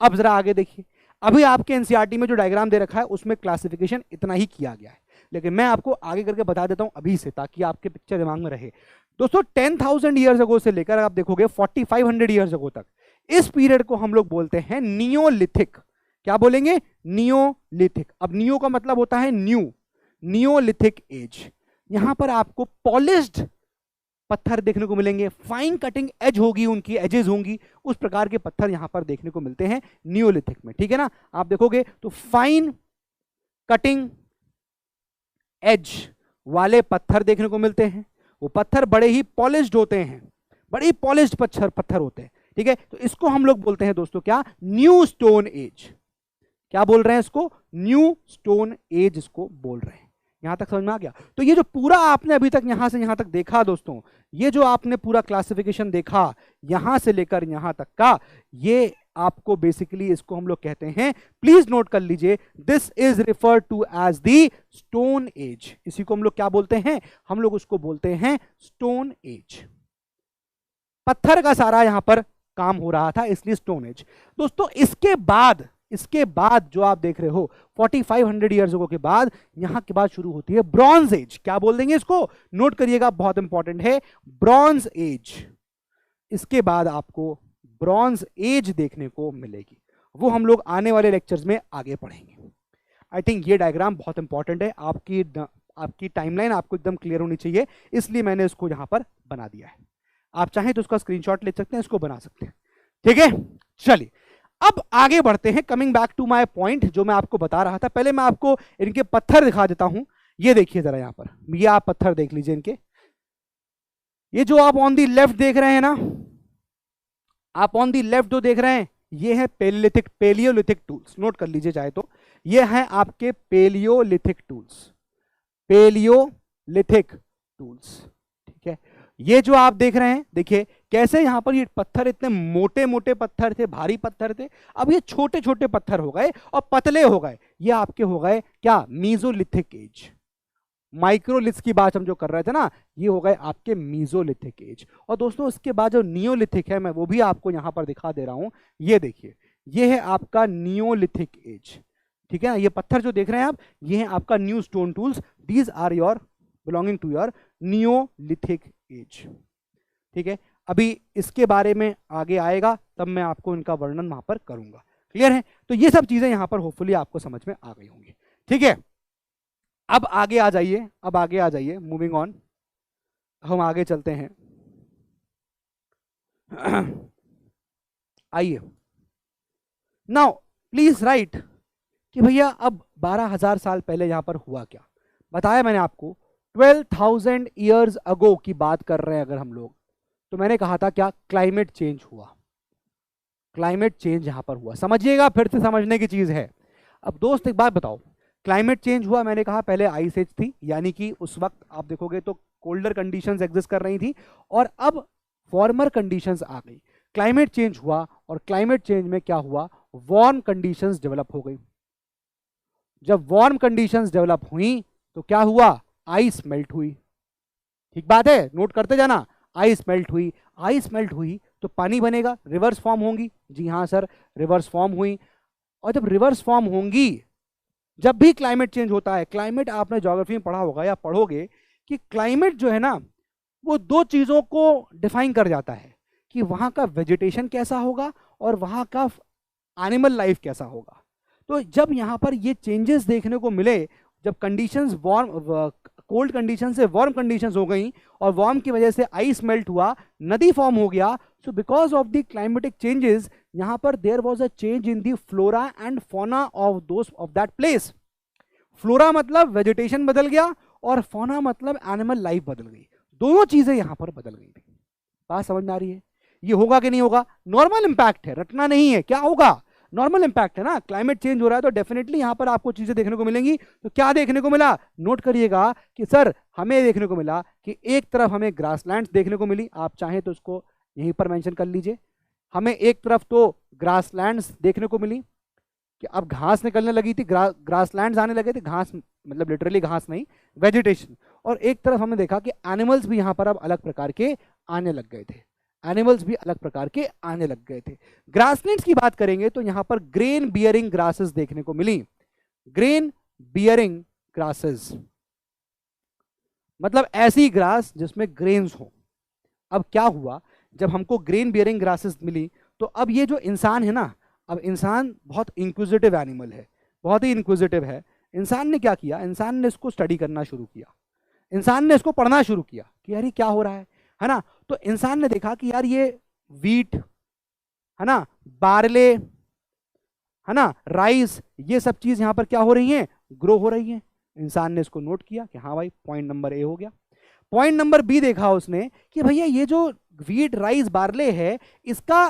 A: अब जरा आगे देखिए, अभी आपके एनसीईआरटी में जो डायग्राम दे रखा है उसमें क्लासिफिकेशन इतना ही किया गया है, लेकिन मैं आपको आगे करके बता देता हूं अभी से, ताकि आपके पिक्चर दिमाग में रहे। दोस्तों 10,000 ईयर्स अगो से लेकर आप देखोगे 4,500 ईयर्स अगो तक, इस पीरियड को हम लोग बोलते हैं नियोलिथिक। क्या बोलेंगे? नियोलिथिक। अब नियो का मतलब होता है न्यू, नियोलिथिक एज। यहां पर आपको पॉलिश्ड पत्थर देखने को मिलेंगे, फाइन कटिंग एज होगी, उनकी एजेस होंगी, उस प्रकार के पत्थर यहां पर देखने को मिलते हैं नियोलिथिक में, ठीक है ना। आप देखोगे तो फाइन कटिंग एज वाले पत्थर देखने को मिलते हैं। वो पत्थर बड़े ही पॉलिश्ड होते हैं, बड़े ही पॉलिश्ड पत्थर होते हैं, ठीक है। तो इसको हम लोग बोलते हैं दोस्तों क्या, न्यू स्टोन एज। क्या बोल रहे हैं इसको? न्यू स्टोन एज इसको बोल रहे हैं। यहां तक समझ में आ गया? तो ये जो पूरा आपने अभी तक यहां से यहां तक देखा दोस्तों, ये जो आपने पूरा क्लासिफिकेशन देखा यहां से लेकर यहां तक का, ये आपको बेसिकली इसको हम लोग कहते हैं, प्लीज नोट कर लीजिए, this is referred to as the stone age. इसी को हम लोग क्या बोलते हैं? हम लोग उसको बोलते हैं स्टोन एज। पत्थर का सारा यहां पर काम हो रहा था, इसलिए स्टोन एज। दोस्तों इसके बाद जो आप देख रहे हो 4,500 ईयर्स अगो के बाद, यहां के बाद शुरू होती है ब्रॉन्ज एज। क्या बोल देंगे इसको? नोट करिएगा, बहुत इंपॉर्टेंट है, ब्रॉन्ज एज। इसके बाद आपको ब्रॉन्ज एज देखने को मिलेगी, वो हम लोग आने वाले लेक्चर्स में आगे पढ़ेंगे। आई थिंक ये डायग्राम बहुत इंपॉर्टेंट है, आपकी टाइमलाइन आपको एकदम क्लियर होनी चाहिए, इसलिए मैंने इसको यहां पर बना दिया है। आप चाहें तो उसका स्क्रीनशॉट ले सकते हैं, इसको बना सकते हैं, ठीक है। चलिए अब आगे बढ़ते हैं, coming back to my point जो मैं आपको बता रहा था। पहले मैं आपको इनके पत्थर दिखा देता हूं। ये देखिए जरा यहां पर, ये आप पत्थर देख लीजिए इनके। ये जो आप ऑन दी लेफ्ट देख रहे हैं ना, आप ऑन दी लेफ्ट जो देख रहे हैं, ये है पेलियोलिथिक टूल्स। नोट कर लीजिए चाहे तो, ये हैं आपके पेलियोलिथिक टूल्स, पेलियोलिथिक टूल्स। ठीक है, ये जो आप देख रहे हैं, देखिए कैसे यहां पर ये पत्थर इतने मोटे मोटे पत्थर थे, भारी पत्थर थे, अब ये छोटे छोटे पत्थर हो गए और पतले हो गए। ये आपके हो गए क्या, मीजोलिथिक एज। माइक्रोलिथ्स की बात हम जो कर रहे थे ना, ये हो गए आपके मीजोलिथिक एज। और दोस्तों इसके बाद जो नियोलिथिक है, मैं वो भी आपको यहां पर दिखा दे रहा हूं। ये देखिए, ये है आपका नियोलिथिक एज। ठीक है ना, ये पत्थर जो देख रहे हैं आप, ये है आपका new stone tools. These are your belonging to your Neolithic age. ठीक है, अभी इसके बारे में आगे आएगा, तब मैं आपको इनका वर्णन वहां पर करूंगा। क्लियर है? तो ये सब चीजें यहां पर होपफुली आपको समझ में आ गई होंगी। ठीक है, अब आगे आ जाइए, अब आगे आ जाइए, मूविंग ऑन, हम आगे चलते हैं। आइए, नाउ प्लीज राइट कि भैया अब 12,000 साल पहले यहां पर हुआ क्या। बताया मैंने आपको 12,000 ईयर्स अगो की बात कर रहे हैं अगर हम लोग, तो मैंने कहा था क्या, क्लाइमेट चेंज हुआ। क्लाइमेट चेंज यहां पर हुआ, समझिएगा, फिर से समझने की चीज है। अब दोस्त एक बात बताओ, क्लाइमेट चेंज हुआ, मैंने कहा पहले आइस एज थी, यानी कि उस वक्त आप देखोगे तो कोल्डर कंडीशंस एग्जिस्ट कर रही थी, और अब वार्मर कंडीशंस आ गई। क्लाइमेट चेंज हुआ, और क्लाइमेट चेंज में क्या हुआ, वार्म कंडीशंस डेवलप हो गई। जब वार्म कंडीशंस डेवलप हुई तो क्या हुआ, आइस मेल्ट हुई। ठीक बात है, नोट करते जाना, आइस मेल्ट हुई। आइस मेल्ट हुई तो पानी बनेगा, रिवर्स फॉर्म होंगी। जी हाँ सर, रिवर्स फॉर्म हुई। और जब रिवर्स फॉर्म होंगी, जब भी क्लाइमेट चेंज होता है, क्लाइमेट आपने ज्योग्राफी में पढ़ा होगा या पढ़ोगे कि क्लाइमेट जो है ना, वो दो चीजों को डिफाइन कर जाता है, कि वहां का वेजिटेशन कैसा होगा और वहां का एनिमल लाइफ कैसा होगा। तो जब यहाँ पर ये चेंजेस देखने को मिले, जब कंडीशंस वार्म, कोल्ड कंडीशन से वार्म कंडीशंस हो गई, और वार्म की वजह से आइस मेल्ट हुआ, नदी फॉर्म हो गया। So because of the climatic changes, यहाँ पर there was a change in the flora and fauna of those of that place. Flora मतलब वेजिटेशन बदल गया, और फौना मतलब एनिमल लाइफ बदल गई। दोनों चीजें यहां पर बदल गई थी। बात समझ में आ रही है? ये होगा कि नहीं होगा, नॉर्मल इंपैक्ट है, रटना नहीं है। क्या होगा, नॉर्मल इंपैक्ट है ना, क्लाइमेट चेंज हो रहा है तो डेफिनेटली यहां पर आपको चीजें देखने को मिलेंगी। तो क्या देखने को मिला, नोट करिएगा कि सर हमें देखने को मिला कि एक तरफ हमें ग्रासलैंड्स देखने को मिली, आप चाहें तो उसको यहीं पर मेंशन कर लीजिए। हमें एक तरफ तो ग्रासलैंड्स देखने को मिली कि अब घास निकलने लगी थी, ग्रासलैंड्स आने लगे थे, घास मतलब लिटरली घास नहीं, वेजिटेशन। और एक तरफ हमने देखा कि एनिमल्स भी यहां पर अब अलग प्रकार के आने लग गए थे, एनिमल्स भी अलग प्रकार के आने लग गए थे। ग्रासलैंड्स की बात करेंगे तो यहां पर ग्रेन बियरिंग ग्रासेस देखने को मिली। ग्रेन बियरिंग ग्रासेस मतलब ऐसी ग्रास जिसमें ग्रेन्स हो। अब क्या हुआ, जब हमको ग्रेन बियरिंग ग्रासेस मिली, तो अब ये जो इंसान है ना, अब इंसान बहुत इंक्विजिटिव एनिमल है, बहुत ही इंक्विजिटिव है। इंसान ने क्या किया, इंसान ने इसको स्टडी करना शुरू किया, इंसान ने इसको पढ़ना शुरू किया कि यार ये क्या हो रहा है ना। तो इंसान ने देखा कि यार ये वीट है ना, बार्ले है ना, राइस, ये सब चीज यहां पर क्या हो रही हैं, ग्रो हो रही हैं। इंसान ने इसको नोट किया कि हाँ भाई, पॉइंट नंबर ए हो गया। पॉइंट नंबर बी देखा उसने कि भैया ये जो वीट राइस बार्ले है, इसका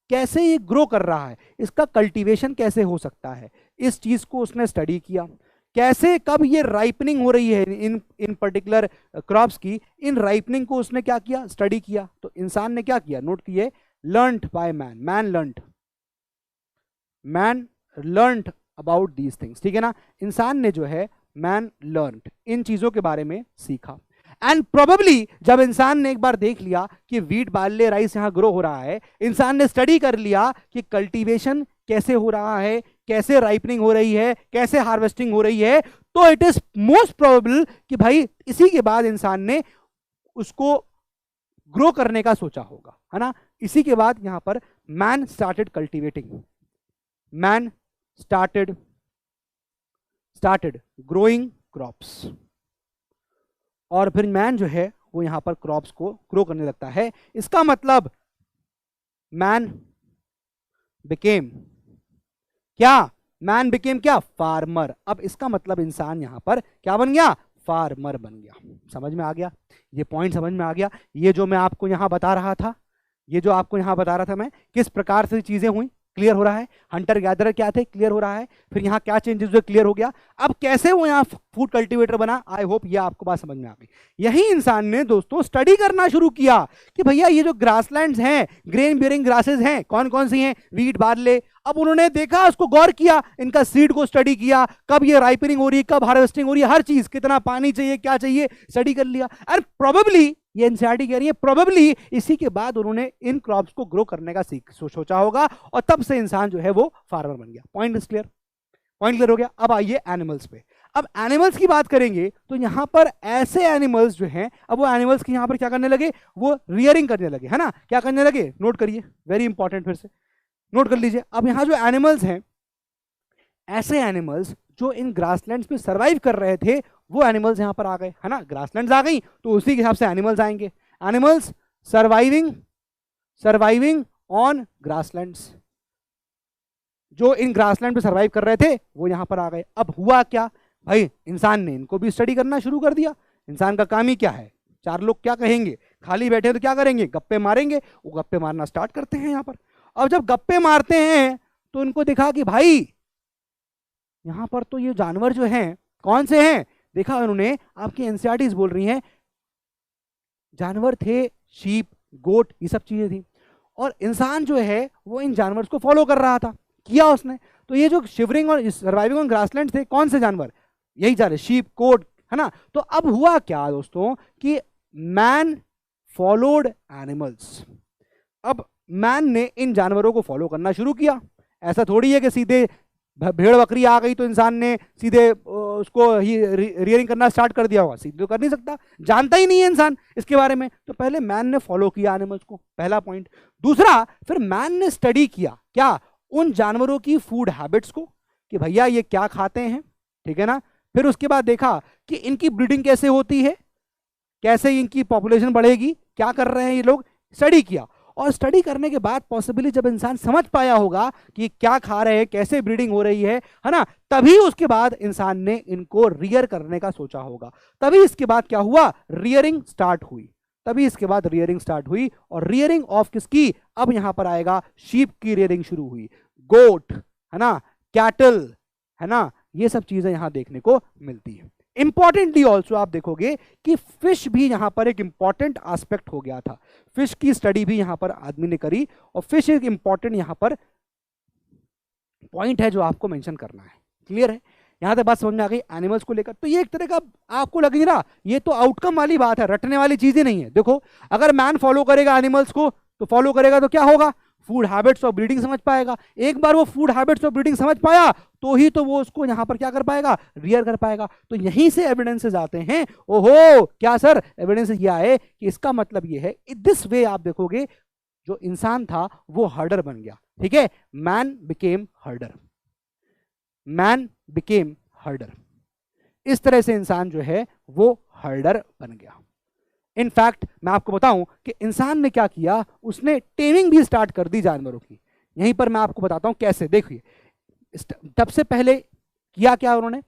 A: कैसे ये ग्रो कर रहा है, इसका कल्टीवेशन कैसे हो सकता है, इस चीज को उसने स्टडी किया। कैसे कब ये राइपनिंग हो रही है इन पर्टिकुलर क्रॉप्स की, इन राइपनिंग को उसने क्या किया, स्टडी किया। तो इंसान ने क्या किया, नोट किए, learned by man, man learned about these things. ठीक है ना, इंसान ने जो है मैन लर्नड, इन चीजों के बारे में सीखा। एंड प्रोबेबली जब इंसान ने एक बार देख लिया कि वीट बार्ले राइस यहां ग्रो हो रहा है, इंसान ने स्टडी कर लिया कि कल्टीवेशन कैसे हो रहा है, कैसे राइपनिंग हो रही है, कैसे हार्वेस्टिंग हो रही है, तो इट इज मोस्ट प्रोबेबल कि भाई इसी के बाद इंसान ने उसको ग्रो करने का सोचा होगा, है ना। इसी के बाद यहां पर man started cultivating, man started growing crops, और फिर मैन जो है वो यहां पर क्रॉप्स को ग्रो करने लगता है। इसका मतलब मैन बिकेम क्या, मैन बिकेम क्या, फार्मर। अब इसका मतलब इंसान यहां पर क्या बन गया, फार्मर बन गया। समझ में आ गया, ये पॉइंट समझ में आ गया। ये जो मैं आपको यहां बता रहा था, ये जो आपको यहां बता रहा था मैं, किस प्रकार से चीजें हुई, क्लियर हो रहा है। हंटर गैदरर क्या थे, क्लियर हो रहा है। फिर यहाँ क्या चेंजेस हुए, क्लियर हो गया। अब कैसे वो यहाँ फूड कल्टीवेटर बना, आई होप ये आपको बात समझ में आ गई। यही इंसान ने दोस्तों स्टडी करना शुरू किया कि भैया ये जो ग्रासलैंड्स हैं, ग्रेन बियरिंग ग्रासेस हैं, कौन कौन सी हैं, वीट, बार्ले। अब उन्होंने देखा, उसको गौर किया, इनका सीड को स्टडी किया, कब ये राइपनिंग हो रही है, कब हार्वेस्टिंग हो रही है, हर चीज, कितना पानी चाहिए, क्या चाहिए, स्टडी कर लिया। और प्रोबेबली ये एनसीईआरटी कह रही है, प्रोबेबली इसी के बाद उन्होंने इन क्रॉप्स को ग्रो करने का सोचा होगा, और तब से इंसान जो है वो फार्मर बन गया। Point is clear, point clear हो गया। अब आइए एनिमल्स पे। अब एनिमल्स की बात करेंगे तो यहां पर ऐसे एनिमल्स जो हैं, अब वो एनिमल्स की यहां पर क्या करने लगे, वो रियरिंग करने लगे, है ना, क्या करने लगे, नोट करिए, वेरी इंपॉर्टेंट, फिर से नोट कर लीजिए। अब यहां जो एनिमल्स हैं, ऐसे एनिमल्स जो इन ग्रासलैंड्स पे सर्वाइव कर रहे थे, वो एनिमल्स यहां पर आ गए, है ना, ग्रासलैंड्स आ गई तो उसी के हिसाब से एनिमल्स आएंगे। एनिमल्स सर्वाइविंग ऑन ग्रासलैंड्स, जो इन ग्रासलैंड पे सर्वाइव कर रहे थे वो यहां पर आ गए। अब हुआ क्या भाई, इंसान ने इनको भी स्टडी करना शुरू कर दिया। इंसान का काम ही क्या है, चार लोग क्या कहेंगे, खाली बैठे हैं तो क्या करेंगे, गप्पे मारेंगे। वो गप्पे मारना स्टार्ट करते हैं यहां पर। अब जब गप्पे मारते हैं तो उनको देखा कि भाई यहां पर तो ये जानवर जो हैं कौन से हैं, देखा उन्होंने, आपकी एनसीईआरटीज बोल रही हैं जानवर थे, शीप, गोट, ये सब चीजें थी, और इंसान जो है वो इन जानवर को फॉलो कर रहा था, किया उसने। तो ये जो शिवरिंग और सर्वाइविंग ऑन ग्रासलैंड थे, कौन से जानवर, यही जा रहे, शीप, गोट, है ना। तो अब हुआ क्या दोस्तों कि मैन फॉलोड एनिमल्स। अब मैन ने इन जानवरों को फॉलो करना शुरू किया। ऐसा थोड़ी है कि सीधे भेड़ बकरी आ गई तो इंसान ने सीधे उसको ही रियरिंग करना स्टार्ट कर दिया होगा, सीधे तो कर नहीं सकता, जानता ही नहीं है इंसान इसके बारे में। तो पहले मैन ने फॉलो किया एनिमल्स को, पहला पॉइंट। दूसरा, फिर मैन ने स्टडी किया क्या, उन जानवरों की फूड हैबिट्स को, कि भैया ये क्या खाते हैं, ठीक है ना। फिर उसके बाद देखा कि इनकी ब्रीडिंग कैसे होती है, कैसे इनकी पॉपुलेशन बढ़ेगी, क्या कर रहे हैं ये लोग, स्टडी किया। और स्टडी करने के बाद पॉसिबली जब इंसान समझ पाया होगा कि क्या खा रहे हैं, कैसे ब्रीडिंग हो रही है ना, तभी उसके बाद इंसान ने इनको रियर करने का सोचा होगा। तभी इसके बाद क्या हुआ, रियरिंग स्टार्ट हुई। तभी इसके बाद रियरिंग स्टार्ट हुई, और रियरिंग ऑफ किसकी, अब यहां पर आएगा शीप की रियरिंग शुरू हुई, गोट, है ना, कैटल, है ना, ये सब चीजें यहां देखने को मिलती है। इंपॉर्टेंटली ऑल्सो आप देखोगे कि फिश भी यहां पर एक इंपॉर्टेंट एस्पेक्ट हो गया था। फिश की स्टडी भी यहां पर आदमी ने करी, और फिश एक इंपॉर्टेंट यहां पर पॉइंट है जो आपको मेंशन करना है। क्लियर है, यहां तक बात समझ में आ गई एनिमल्स को लेकर। तो ये एक तरह का आपको लगे ना, ये तो आउटकम वाली बात है, रटने वाली चीजें नहीं है। देखो, अगर मैन फॉलो करेगा एनिमल्स को, तो फॉलो करेगा तो क्या होगा, फूड हैबिट्स और ब्रीडिंग समझ पाएगा। एक बार वो फूड हैबिट्स और ब्रीडिंग समझ पाया तो ही तो वो उसको यहां पर क्या कर पाएगा, रियर कर पाएगा। तो यहीं से एविडेंसेस आते हैं। ओहो, क्या सर एविडेंस ये आए कि इसका मतलब ये है, दिस वे आप देखोगे जो इंसान था वो हर्डर बन गया, ठीक है, मैन बिकेम हर्डर, मैन बिकेम हर्डर। इस तरह से इंसान जो है वो हर्डर बन गया। इनफैक्ट मैं आपको बताऊं कि इंसान ने क्या किया, उसने टेमिंग भी स्टार्ट कर दी जानवरों की। यहीं पर मैं आपको बताता हूं कैसे। देखिए, सबसे पहले किया क्या उन्होंने,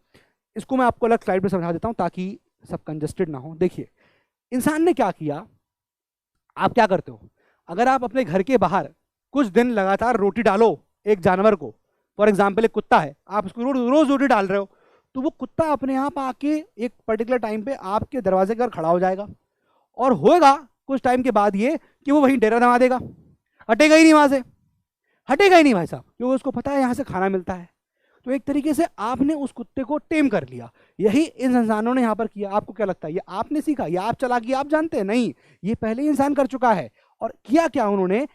A: इसको मैं आपको अलग स्लाइड पे समझा देता हूं ताकि सब कंजस्टेड ना हो। देखिए, इंसान ने क्या किया, आप क्या करते हो, अगर आप अपने घर के बाहर कुछ दिन लगातार रोटी डालो एक जानवर को, फॉर एग्जाम्पल एक कुत्ता है, आप उसको रोज रोटी डाल रहे हो, तो वो कुत्ता अपने आप आके एक पर्टिकुलर टाइम पे आपके दरवाजे पर खड़ा हो जाएगा, और होगा कुछ टाइम के बाद ये कि वो वहीं डेरा जमा देगा, हटेगा ही नहीं वहां से, हटेगा ही नहीं भाई साहब, क्योंकि उसको पता है यहाँ से खाना मिलता है। तो एक तरीके से आपने उस कुत्ते को टेम कर लिया। यही इन इंसानों ने यहाँ पर किया। आपको क्या लगता है, ये आपने सीखा, ये आप चला गया, आप जानते हैं, नहीं, ये पहले ही इंसान कर चुका है। और किया क्या उन्होंने,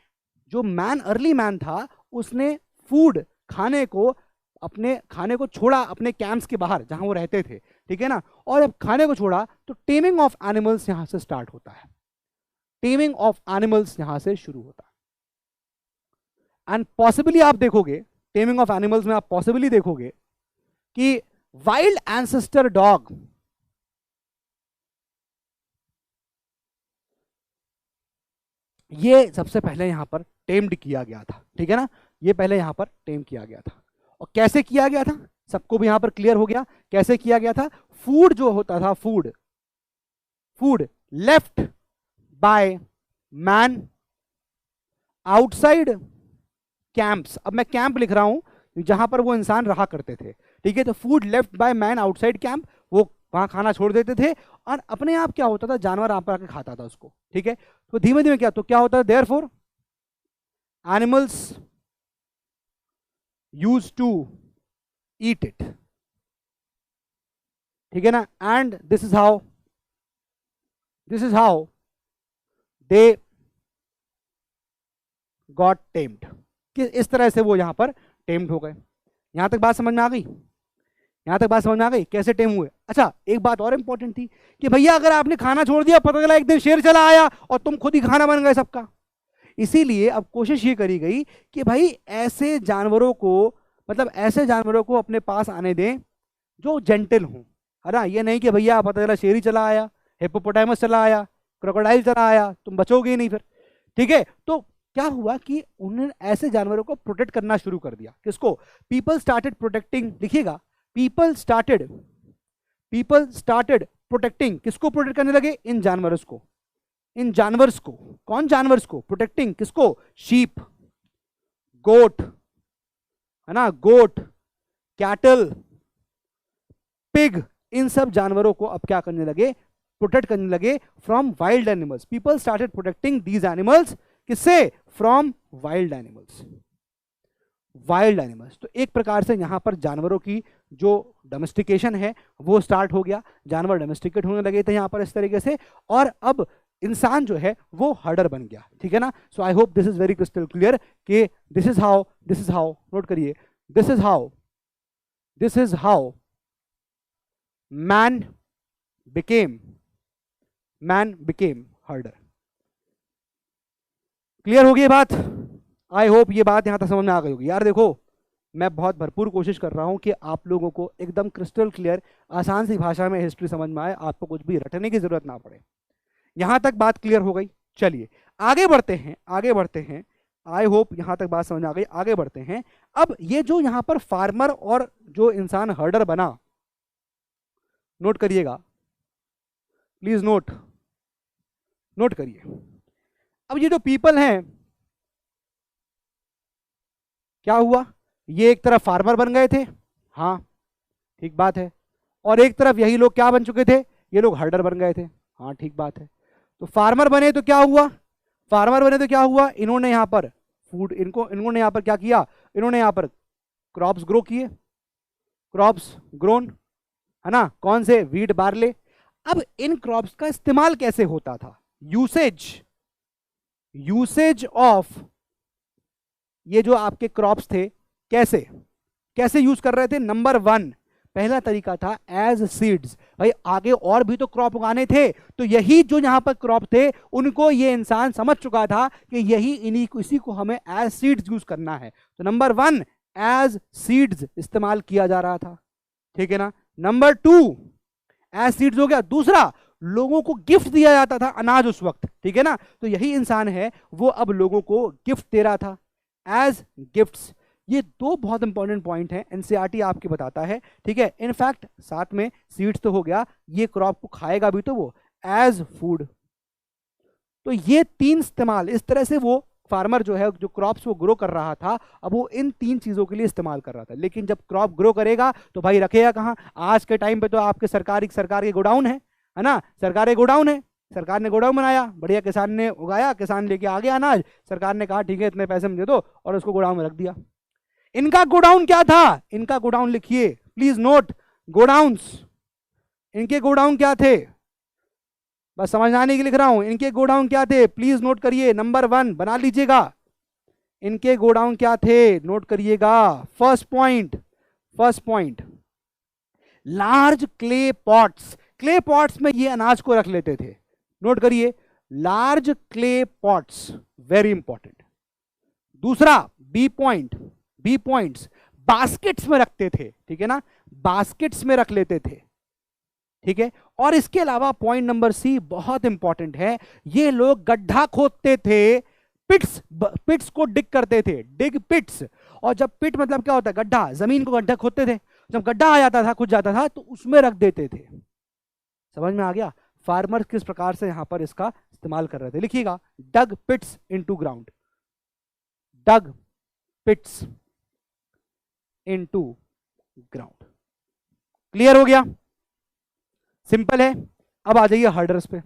A: जो मैन, अर्ली मैन था, उसने फूड, खाने को, अपने खाने को छोड़ा अपने कैंप्स के बाहर जहां वो रहते थे, ठीक है ना, और जब खाने को छोड़ा तो टेमिंग ऑफ एनिमल्स यहां से स्टार्ट होता है, टेमिंग ऑफ एनिमल्स यहां से शुरू होता है। एंड पॉसिबली आप देखोगे, टेमिंग ऑफ एनिमल्स में आप पॉसिबली देखोगे कि वाइल्ड एंसेस्टर डॉग, ये सबसे पहले यहां पर टेम्ड किया गया था, ठीक है ना, ये पहले यहां पर टेम किया गया था। और कैसे किया गया था, सबको भी यहां पर क्लियर हो गया कैसे किया गया था। फूड जो होता था, food left by man outside camps, अब मैं कैंप लिख रहा हूं जहां पर वो इंसान रहा करते थे, ठीक है। तो food left by man outside camp, वो वहां खाना छोड़ देते थे और अपने आप क्या होता था, जानवर आप आके खाता था उसको, ठीक है। तो धीमे धीमे क्या, तो क्या होता है, therefore animals use to eat it, ठीक है ना। And this is how they got tamed, कि इस तरह से वो यहां पर टेम्ड हो गए। यहां तक बात समझ में आ गई, यहां तक बात समझ में आ गई कैसे टेम हुए। अच्छा, एक बात और इंपॉर्टेंट थी कि भैया अगर आपने खाना छोड़ दिया, पता चला एक दिन शेर चला आया और तुम खुद ही खाना बन गए सबका। इसीलिए अब कोशिश ये करी गई कि भाई ऐसे जानवरों को, मतलब ऐसे जानवरों को अपने पास आने दें जो जेंटल हों, है ना। ये नहीं कि भैया पता चला शेर ही चला आया, हिप्पोपोटामस चला आया, क्रोकोडाइल चला आया, तुम बचोगे ही नहीं फिर, ठीक है। तो क्या हुआ कि उन्होंने ऐसे जानवरों को प्रोटेक्ट करना शुरू कर दिया। किसको? पीपल स्टार्टेड प्रोटेक्टिंग, लिखिएगा, पीपल स्टार्टेड प्रोटेक्टिंग, किसको प्रोटेक्ट करने लगे? इन जानवरों को, इन जानवर्स को। कौन जानवर्स को? प्रोटेक्टिंग किसको? शीप, गोट, है ना, गोट, कैटल, पिग, इन सब जानवरों को अब क्या करने लगे? प्रोटेक्ट करने लगे from wild animals. People started protecting these animals, किससे? From wild animals, wild animals. तो एक प्रकार से यहां पर जानवरों की जो डोमेस्टिकेशन है वो स्टार्ट हो गया, जानवर डोमेस्टिकेट होने लगे थे यहां पर इस तरीके से, और अब इंसान जो है वो हर्डर बन गया, ठीक है ना। So I hope this is very crystal clear कि दिस इज हाउ, नोट करिए, this is how man became herder. Clear हो गई बात? आई होप ये बात यहां तक समझ में आ गई होगी। यार देखो, मैं बहुत भरपूर कोशिश कर रहा हूं कि आप लोगों को एकदम क्रिस्टल क्लियर आसान सी भाषा में हिस्ट्री समझ में आए, आपको कुछ भी रटने की जरूरत ना पड़े। यहां तक बात क्लियर हो गई? चलिए आगे बढ़ते हैं। आई होप यहां तक बात समझ में आ गई, आगे बढ़ते हैं। अब ये जो यहां पर फार्मर और जो इंसान हर्डर बना, नोट करिएगा प्लीज, नोट करिए। अब ये जो पीपल हैं, क्या हुआ? ये एक तरफ फार्मर बन गए थे, हाँ ठीक बात है, और एक तरफ यही लोग क्या बन चुके थे? ये लोग हर्डर बन गए थे, हाँ ठीक बात है। तो फार्मर बने तो क्या हुआ? इन्होंने यहां पर फूड, इन्होंने यहां पर क्या किया? इन्होंने यहां पर क्रॉप्स ग्रो किए, क्रॉप्स ग्रोन, है ना। कौन से? Wheat, barley. अब इन क्रॉप्स का इस्तेमाल कैसे होता था? यूसेज ऑफ ये जो आपके क्रॉप्स थे, कैसे यूज कर रहे थे? नंबर 1, पहला तरीका था एज सीड्स। भाई आगे और भी तो क्रॉप उगाने थे, तो यही जो यहां पर क्रॉप थे उनको ये इंसान समझ चुका था कि इसी को हमें एज सीड्स यूज करना है। तो नंबर 1, एज सीड्स इस्तेमाल किया जा रहा था, ठीक है ना। नंबर 2, एज सीड्स हो गया। दूसरा, लोगों को गिफ्ट दिया जाता था अनाज उस वक्त, ठीक है ना। तो यही इंसान है वो अब लोगों को गिफ्ट दे रहा था, एज गिफ्ट्स। ये दो बहुत इंपॉर्टेंट पॉइंट हैं, एनसीईआरटी आपके बताता है, ठीक है। इनफैक्ट साथ में सीड्स तो हो गया, ये क्रॉप को खाएगा भी तो वो एज फूड। तो ये 3 इस्तेमाल, इस तरह से वो फार्मर जो है, जो क्रॉप्स वो ग्रो कर रहा था, अब वो इन 3 चीजों के लिए इस्तेमाल कर रहा था। लेकिन जब क्रॉप ग्रो करेगा तो भाई रखेगा कहाँ? आज के टाइम पे तो आपके सरकार के गोडाउन है ना, सरकारी गोडाउन है, सरकार ने गोडाउन बनाया, बढ़िया, किसान ने उगाया, किसान लेके आ गया अनाज, सरकार ने कहा ठीक है इतने पैसे में दे दो, और उसको गोडाउन में रख दिया। इनका गोडाउन क्या था? इनका गोडाउन लिखिए प्लीज, नोट गोडाउन्स। इनके गोडाउन क्या थे? बस समझ आने के लिख रहा हूं। इनके गोडाउन क्या थे? प्लीज नोट करिए, नंबर 1 बना लीजिएगा। इनके गोडाउन क्या थे? नोट करिएगा। First point, large clay pots. Clay pots में ये अनाज को रख लेते थे, नोट करिए, large clay pots, very important. दूसरा, बी पॉइंट्स, बास्केट्स में रखते थे, ठीक है ना, बास्केट्स में रख लेते थे, ठीक है। और इसके अलावा पॉइंट नंबर सी बहुत इंपॉर्टेंट है, ये लोग गड्ढा खोदते थे, पिट्स को डिग करते थे, डिग पिट्स। और जब पिट मतलब क्या होता है? गड्ढा, जमीन को गड्ढा खोदते थे, जब गड्ढा आ जाता था, खुद जाता था, तो उसमें रख देते थे। समझ में आ गया? फार्मर किस प्रकार से यहां पर इसका इस्तेमाल कर रहे थे? लिखिएगा, डग पिट्स इनटू ग्राउंड, डग पिट्स इनटू ग्राउंड। क्लियर हो गया? सिंपल है। अब आ जाइए हर्डर्स पे।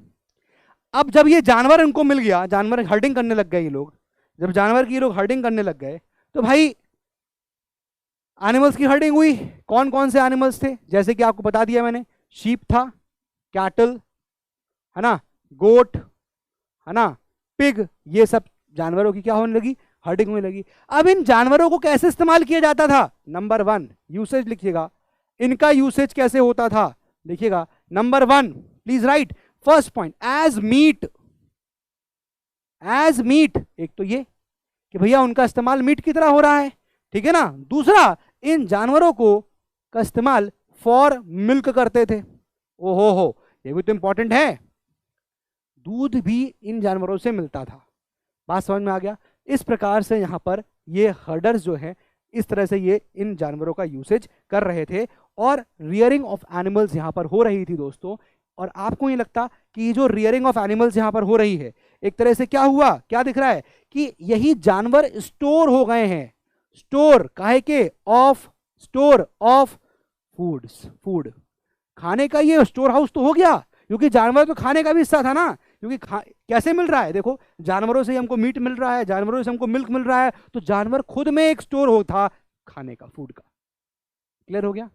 A: अब जब ये जानवर इनको मिल गया, जानवर हर्डिंग करने लग गए ये लोग, जब जानवर की ये लोग हर्डिंग करने लग गए तो भाई एनिमल्स की हर्डिंग हुई। कौन कौन से एनिमल्स थे? जैसे कि आपको बता दिया मैंने, शीप था, कैटल है ना, गोट है ना, पिग, ये सब जानवरों की क्या होने लगी? हर्डिंग होने लगी। अब इन जानवरों को कैसे इस्तेमाल किया जाता था? नंबर 1 यूसेज लिखिएगा, इनका यूसेज कैसे होता था लिखिएगा। Number 1 please write, first point as meat. As meat, एक तो ये कि भैया उनका इस्तेमाल मीट की तरह हो रहा है, ठीक है ना। दूसरा, इन जानवरों को का इस्तेमाल फॉर मिल्क करते थे। ओहो हो, ये भी तो इंपॉर्टेंट है, दूध भी इन जानवरों से मिलता था। बात समझ में आ गया? इस प्रकार से यहां पर ये हर्डर्स जो है इस तरह से ये इन जानवरों का यूसेज कर रहे थे और रियरिंग ऑफ एनिमल्स यहां पर हो रही थी दोस्तों। और आपको ये लगता कि ये जो रियरिंग ऑफ एनिमल्स यहां पर हो रही है, एक तरह से क्या हुआ, क्या दिख रहा है कि यही जानवर स्टोर हो गए हैं। स्टोर काहे के? Of, store of foods, food, खाने का ये स्टोर हाउस तो हो गया, क्योंकि जानवर तो खाने का भी हिस्सा था ना। क्योंकि कैसे मिल रहा है? देखो, जानवरों से हमको मीट मिल रहा है, जानवरों से हमको मिल्क मिल रहा है, तो जानवर खुद में एक स्टोर हो था खाने का, फूड का। क्लियर हो गया?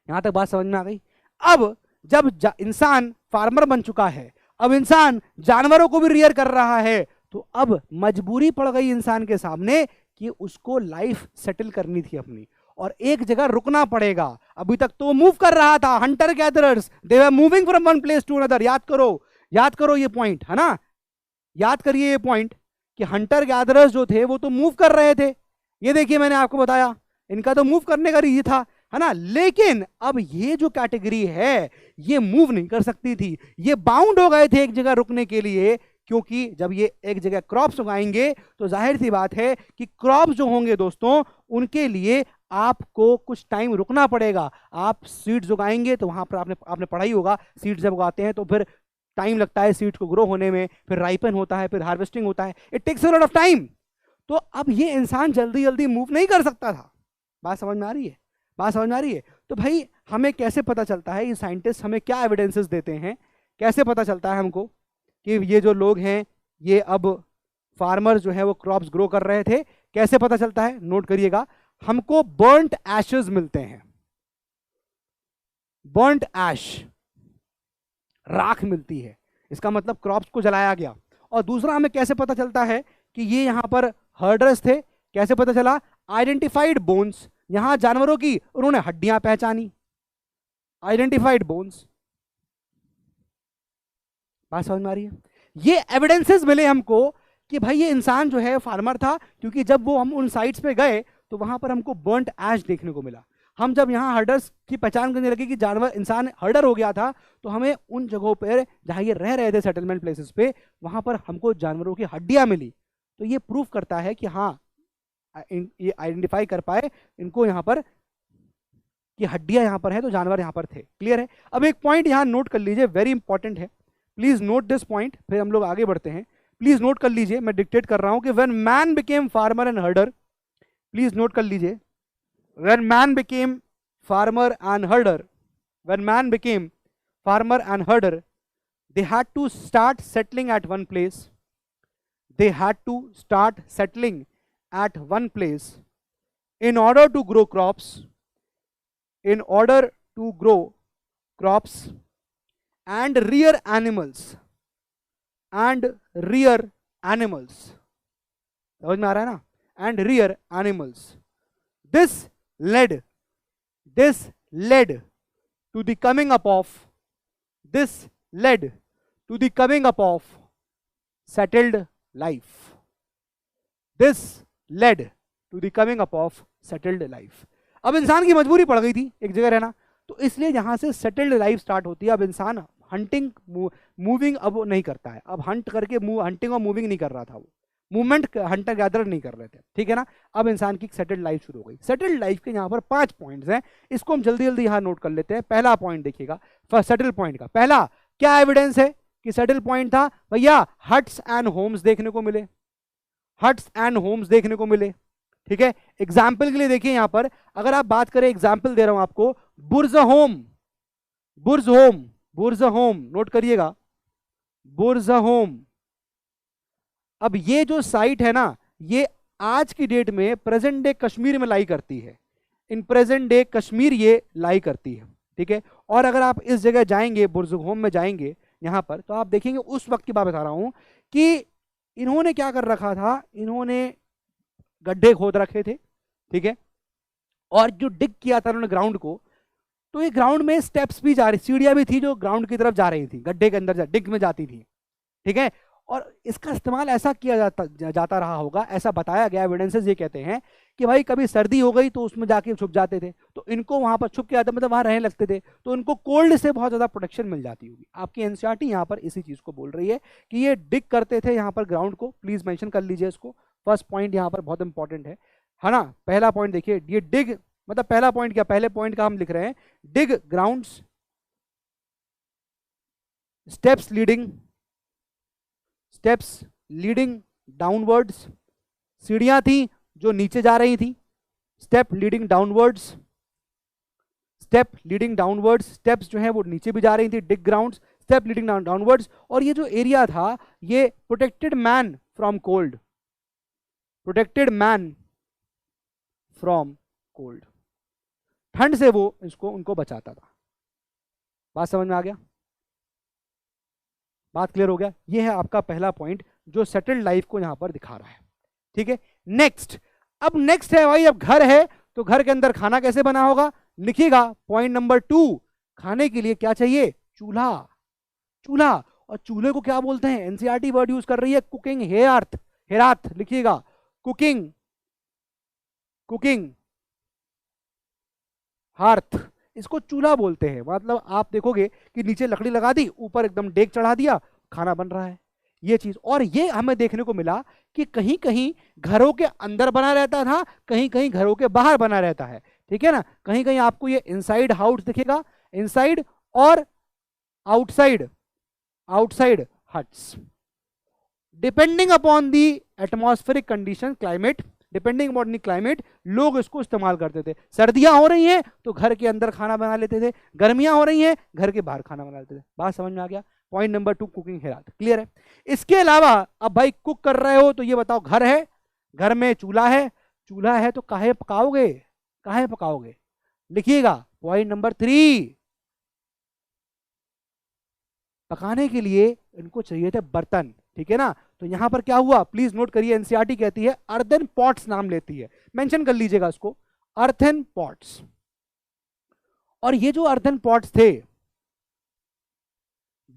A: यहां तक बात समझ में आ गई? अब जब इंसान फार्मर बन चुका है, अब इंसान जानवरों को भी रियर कर रहा है, तो अब मजबूरी पड़ गई इंसान के सामने कि उसको लाइफ सेटल करनी थी अपनी, और एक जगह रुकना पड़ेगा। अभी तक तो मूव कर रहा था, hunter gatherers, they were moving from one place to another. याद करो, याद करो ये पॉइंट, है ना, याद करिए ये पॉइंट कि हंटर गैदरर्स जो थे वो तो मूव कर रहे थे। ये देखिए मैंने आपको बताया, इनका तो मूव करने का ये था, है ना। लेकिन अब ये जो कैटेगरी है ये मूव नहीं कर सकती थी, ये बाउंड हो गए थे एक जगह रुकने के लिए, क्योंकि जब ये एक जगह क्रॉप्स उगाएंगे तो जाहिर सी बात है कि क्रॉप्स जो होंगे दोस्तों उनके लिए आपको कुछ टाइम रुकना पड़ेगा। आप सीड्स उगाएंगे तो वहां पर आपने पढ़ा ही होगा, सीड्स जब उगाते हैं तो फिर टाइम लगता है सीड्स को ग्रो होने में, फिर राइपन होता है, फिर हार्वेस्टिंग होता है, it takes a lot of time. तो अब ये इंसान जल्दी जल्दी मूव नहीं कर सकता था। बात समझ में आ रही है? बात समझ में आ रही है? तो भाई हमें कैसे पता चलता है, ये साइंटिस्ट हमें क्या एविडेंसेस देते हैं, कैसे पता चलता है हमको कि ये जो लोग हैं ये अब फार्मर जो है वो क्रॉप्स ग्रो कर रहे थे? कैसे पता चलता है? नोट करिएगा, हमको बर्न्ट एशेस मिलते हैं, बर्न्ट ऐश, राख मिलती है, इसका मतलब क्रॉप्स को जलाया गया। और दूसरा हमें कैसे पता चलता है कि ये यहां पर हर्डर्स थे? कैसे पता चला? आइडेंटिफाइड बोन्स, यहां जानवरों की उन्होंने हड्डियां पहचानी, आइडेंटिफाइड बोन्स। बात समझ में आ रही है? ये एविडेंसेस मिले हमको कि भाई ये इंसान जो है फार्मर था, क्योंकि जब वो हम उन साइट्स पे गए तो वहां पर हमको बर्न्ट ऐश देखने को मिला। हम जब यहाँ हर्डर्स की पहचान करने लगे कि जानवर इंसान हर्डर हो गया था, तो हमें उन जगहों पर जहाँ ये रह रहे थे सेटलमेंट प्लेसेस पे, वहां पर हमको जानवरों की हड्डियां मिली। तो ये प्रूव करता है कि हाँ ये आइडेंटिफाई कर पाए इनको यहाँ पर कि हड्डियां यहाँ पर है तो जानवर यहाँ पर थे। क्लियर है? अब एक पॉइंट यहाँ नोट कर लीजिए, वेरी इंपॉर्टेंट है, प्लीज नोट दिस पॉइंट, फिर हम लोग आगे बढ़ते हैं। प्लीज नोट कर लीजिए, मैं डिक्टेट कर रहा हूं कि when man became farmer and हर्डर, please note कर लीजिए, when man became farmer and हर्डर, when man became farmer and हर्डर, they had to start settling at one place, they had to start settling at one place in order to grow crops, in order to grow crops and rear animals, and rear animals, समझ में आ रहा है ना, and rear animals. This led to the coming up of, this led to the coming up of settled life. This led to the coming up of settled life. अब इंसान की मजबूरी पड़ गई थी एक जगह रहना, तो इसलिए यहां से सेटल्ड लाइफ स्टार्ट होती है। अब इंसान हंटिंग मूविंग अब नहीं करता है, अब हंट करके हंटिंग और मूविंग नहीं कर रहा था, वो मूवमेंट हंटर गैदर नहीं कर रहे थे, ठीक है ना। अब इंसान की सेटल्ड लाइफ शुरू हो गई। सेटल्ड लाइफ के यहाँ पर 5 पॉइंट्स हैं, इसको हम जल्दी जल्दी यहाँ नोट कर लेते हैं। पहला पॉइंट देखिएगा, सेटल पॉइंट का पहला क्या एविडेंस है कि सेटल पॉइंट था? भैया हट्स एंड होम्स देखने को मिले, हट्स एंड होम्स देखने को मिले। ठीक है, एग्जाम्पल के लिए देखिए यहां पर अगर आप बात करें, एग्जाम्पल दे रहा हूं आपको, बुर्ज होम, बुर्ज होम, बुर्ज होम, नोट करिएगा, बुर्ज होम। अब ये जो साइट है ना, ये आज की डेट में प्रेजेंट डे कश्मीर में लाई करती है, इन प्रेजेंट डे कश्मीर ये लाई करती है, ठीक है। और अगर आप इस जगह जाएंगे, बुर्ज होम में जाएंगे यहां पर, तो आप देखेंगे उस वक्त की बात बता रहा हूं कि इन्होंने क्या कर रखा था, इन्होंने गड्ढे खोद रखे थे, ठीक है, और जो डिग किया था उन्होंने ग्राउंड को, तो ये ग्राउंड में स्टेप्स भी जा रही, सीढ़ियां भी थी जो ग्राउंड की तरफ जा रही थी, गड्ढे के अंदर डिग में जाती थी, ठीक है। और इसका इस्तेमाल ऐसा किया जाता रहा होगा, ऐसा बताया गया, एविडेंसेस ये कहते हैं कि भाई कभी सर्दी हो गई तो उसमें जाके छुप जाते थे, तो इनको वहां पर छुप के आते, मतलब वहां रहने लगते थे, तो इनको कोल्ड से बहुत ज्यादा प्रोटेक्शन मिल जाती होगी। आपकी एनसीईआरटी यहाँ पर इसी चीज को बोल रही है कि ये डिग करते थे यहाँ पर ग्राउंड को, प्लीज मेंशन कर लीजिए इसको, फर्स्ट पॉइंट यहाँ पर बहुत इंपॉर्टेंट है ना। पहला पॉइंट देखिए, ये डिग, मतलब पहला पॉइंट क्या, पहले पॉइंट का हम लिख रहे हैं, डिग ग्राउंड्स, स्टेप्स लीडिंग डाउनवर्ड्स, सीढ़ियां थी जो नीचे जा रही थी, स्टेप लीडिंग डाउनवर्ड्स, स्टेप्स जो है वो नीचे भी जा रही थी, डिग ग्राउंड्स, स्टेप लीडिंग डाउनवर्ड्स। और ये जो एरिया था ये protected man from cold, protected man from cold, ठंड से वो इसको उनको बचाता था। बात समझ में आ गया, बात क्लियर हो गया। ये है आपका पहला पॉइंट जो सेटल्ड लाइफ को यहां पर दिखा रहा है, ठीक है। नेक्स्ट, अब नेक्स्ट है भाई, अब घर है तो घर के अंदर खाना कैसे बना होगा, लिखिएगा पॉइंट नंबर 2, खाने के लिए क्या चाहिए, चूल्हा, चूल्हा। और चूल्हे को क्या बोलते हैं, एनसीईआरटी वर्ड यूज कर रही है, कुकिंग हेराथ, हेराथ लिखिएगा, कुकिंग, कुकिंग हार्थ, इसको चूल्हा बोलते हैं। मतलब आप देखोगे कि नीचे लकड़ी लगा दी, ऊपर एकदम डेक चढ़ा दिया, खाना बन रहा है, ये चीज। और ये हमें देखने को मिला कि कहीं कहीं घरों के अंदर बना रहता था, कहीं कहीं घरों के बाहर बना रहता है, ठीक है ना। कहीं कहीं आपको ये इनसाइड हाउस दिखेगा, इनसाइड, और outside, outside huts, depending upon the atmospheric condition, climate, depending upon the climate, लोग इसको इस्तेमाल करते थे। सर्दियां हो रही हैं तो घर के अंदर खाना बना लेते थे, गर्मियां हो रही हैं घर के बाहर खाना बना लेते थे। बात समझ में आ गया, point number 2 cooking Herath, clear है। इसके अलावा अब भाई कुक कर रहे हो तो ये बताओ, घर है, घर में चूल्हा है, चूल्हा है तो काहे पकाओगे, काहे पकाओगे, लिखिएगा पॉइंट नंबर 3, पकाने के लिए इनको चाहिए थे बर्तन, ठीक है ना। तो यहां पर क्या हुआ, प्लीज नोट करिए, एनसीईआरटी कहती है अर्थन पॉट्स नाम लेती है, मेंशन कर लीजिएगा इसको, अर्थन पॉट्स। और ये जो अर्थन पॉट्स थे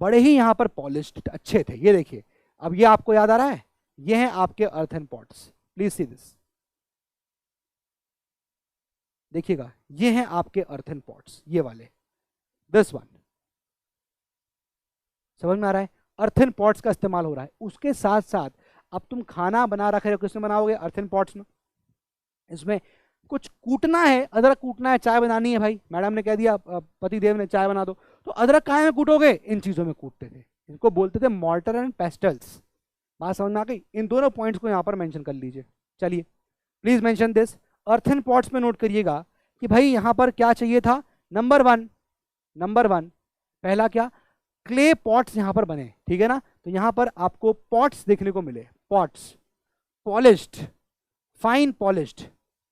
A: बड़े ही यहां पर पॉलिश्ड अच्छे थे, ये देखिए, अब ये आपको याद आ रहा है, ये हैं आपके earthen pots, please see this, देखिएगा ये हैं आपके अर्थन पॉट्स, ये वाले, दिस वन, समझ में आ रहा है, अर्थन पॉट्स का इस्तेमाल हो रहा है। उसके साथ साथ अब तुम खाना बना रखे हो, किसमें बनाओगे, अर्थन पॉट्स में। इसमें कुछ कूटना है, अदरक कूटना है, चाय बनानी है, भाई मैडम ने कह दिया, पति देव ने चाय बना दो, तो अदरक कहाँ में कूटोगे, इन चीजों में कूटते थे, इनको बोलते थे मॉर्टर एंड पेस्टल्स। बात समझ में आ गई, इन दोनों पॉइंट्स को यहाँ पर मेंशन कर लीजिए। चलिए please mention this, earthen pots में नोट करिएगा कि भाई यहाँ पर क्या चाहिए था, नंबर वन, पहला क्या, क्ले पॉट्स यहां पर बने, ठीक है ना। तो यहां पर आपको पॉट्स देखने को मिले, पॉट्स पॉलिश्ड, फाइन पॉलिश्ड,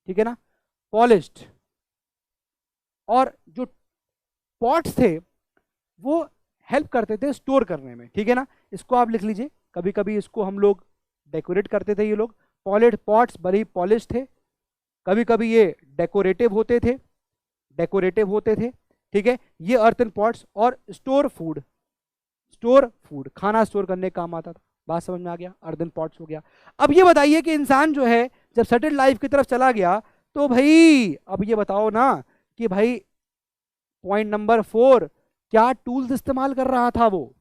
A: ठीक है ना, पॉलिश्ड। और जो पॉट्स थे वो हेल्प करते थे स्टोर करने में, ठीक है ना। इसको आप लिख लीजिए, कभी कभी इसको हम लोग डेकोरेट करते थे, ये लोग पॉलिड पॉट्स बड़ी पॉलिश थे, कभी कभी ये डेकोरेटिव होते थे, ठीक है। ये अर्थन पॉट्स, और स्टोर फूड, खाना स्टोर करने का काम आता था। बात समझ में आ गया, अर्थन पॉट्स हो गया। अब ये बताइए कि इंसान जो है जब सेटल्ड लाइफ की तरफ चला गया, तो भाई अब ये बताओ ना कि भाई पॉइंट नंबर 4, क्या टूल्स इस्तेमाल कर रहा था वो।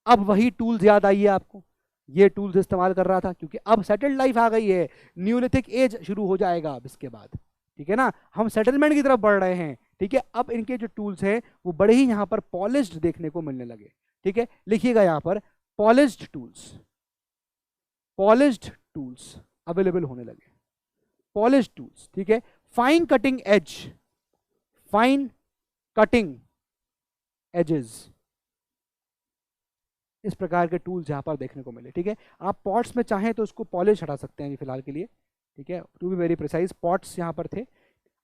A: अब वही टूल्स याद आइए आपको, ये टूल्स इस्तेमाल कर रहा था, क्योंकि अब सेटल्ड लाइफ आ गई है, न्यूलिथिक एज शुरू हो जाएगा अब इसके बाद, ठीक है ना, हम सेटलमेंट की तरफ बढ़ रहे हैं, ठीक है। अब इनके जो टूल्स हैं वो बड़े ही यहाँ पर पॉलिश्ड देखने को मिलने लगे, ठीक है। लिखिएगा यहाँ पर पॉलिश्ड टूल्स अवेलेबल होने लगे, पॉलिश टूल्स, ठीक है, fine cutting edge, fine cutting edges, इस प्रकार के टूल्स यहां पर देखने को मिले, ठीक है। आप पॉट्स में चाहें तो उसको पॉलिश हटा सकते हैं फिलहाल के लिए, ठीक है, to be very precise, pots यहां पर थे।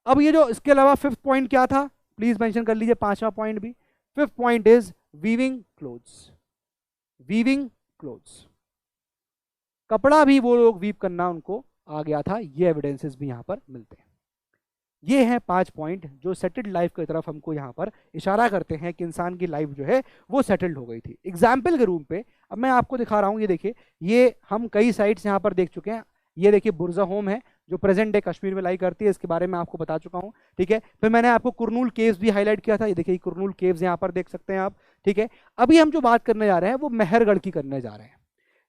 A: अब ये जो इसके अलावा फिफ्थ पॉइंट क्या था, प्लीज मेंशन कर लीजिए, पांचवा पॉइंट भी। Fifth point is weaving clothes, weaving clothes, कपड़ा भी वो लोग वीव करना उनको आ गया था, ये एविडेंसेस भी यहाँ पर मिलते हैं। ये हैं 5 पॉइंट जो सेटल्ड लाइफ की तरफ हमको यहाँ पर इशारा करते हैं कि इंसान की लाइफ जो है वो सेटल्ड हो गई थी। एग्जाम्पल के रूप पे अब मैं आपको दिखा रहा हूँ, ये देखिए, ये हम कई साइट्स यहाँ पर देख चुके हैं। ये देखिए बुरजा होम है जो प्रेजेंट डे कश्मीर में लाई करती है, इसके बारे में आपको बता चुका हूँ, ठीक है। फिर मैंने आपको कुरनूल केव्स भी हाईलाइट किया था, ये देखिए कुरनूल केव्स यहाँ पर देख सकते हैं आप, ठीक है। अभी हम जो बात करने जा रहे हैं वो मेहरगढ़ की करने जा रहे हैं,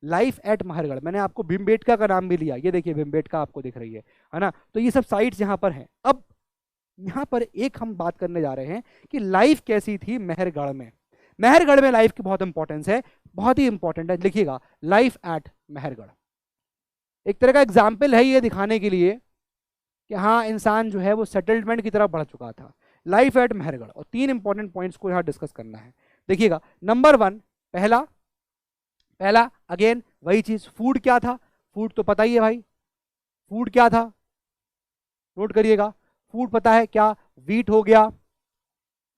A: लाइफ एट महरगढ़। मैंने आपको भीमबेटका का नाम भी लिया, ये देखिए भीमबेटका आपको दिख रही है ना। तो ये सब साइट्स यहाँ पर हैं। अब यहाँ पर एक हम बात करने जा रहे हैं कि लाइफ कैसी थी महरगढ़ में। महरगढ़ में लाइफ की बहुत इंपॉर्टेंस है, बहुत ही इंपॉर्टेंट है, लिखिएगा लाइफ एट महरगढ़। एक तरह का एग्जाम्पल है ये दिखाने के लिए कि हाँ इंसान जो है वो सेटलमेंट की तरफ बढ़ चुका था, लाइफ एट महरगढ़। और 3 इंपॉर्टेंट पॉइंट्स को यहाँ डिस्कस करना है। देखिएगा नंबर 1, पहला अगेन वही चीज, फूड क्या था, फूड तो पता ही है भाई, फूड क्या था, नोट करिएगा, फूड पता है क्या, वीट हो गया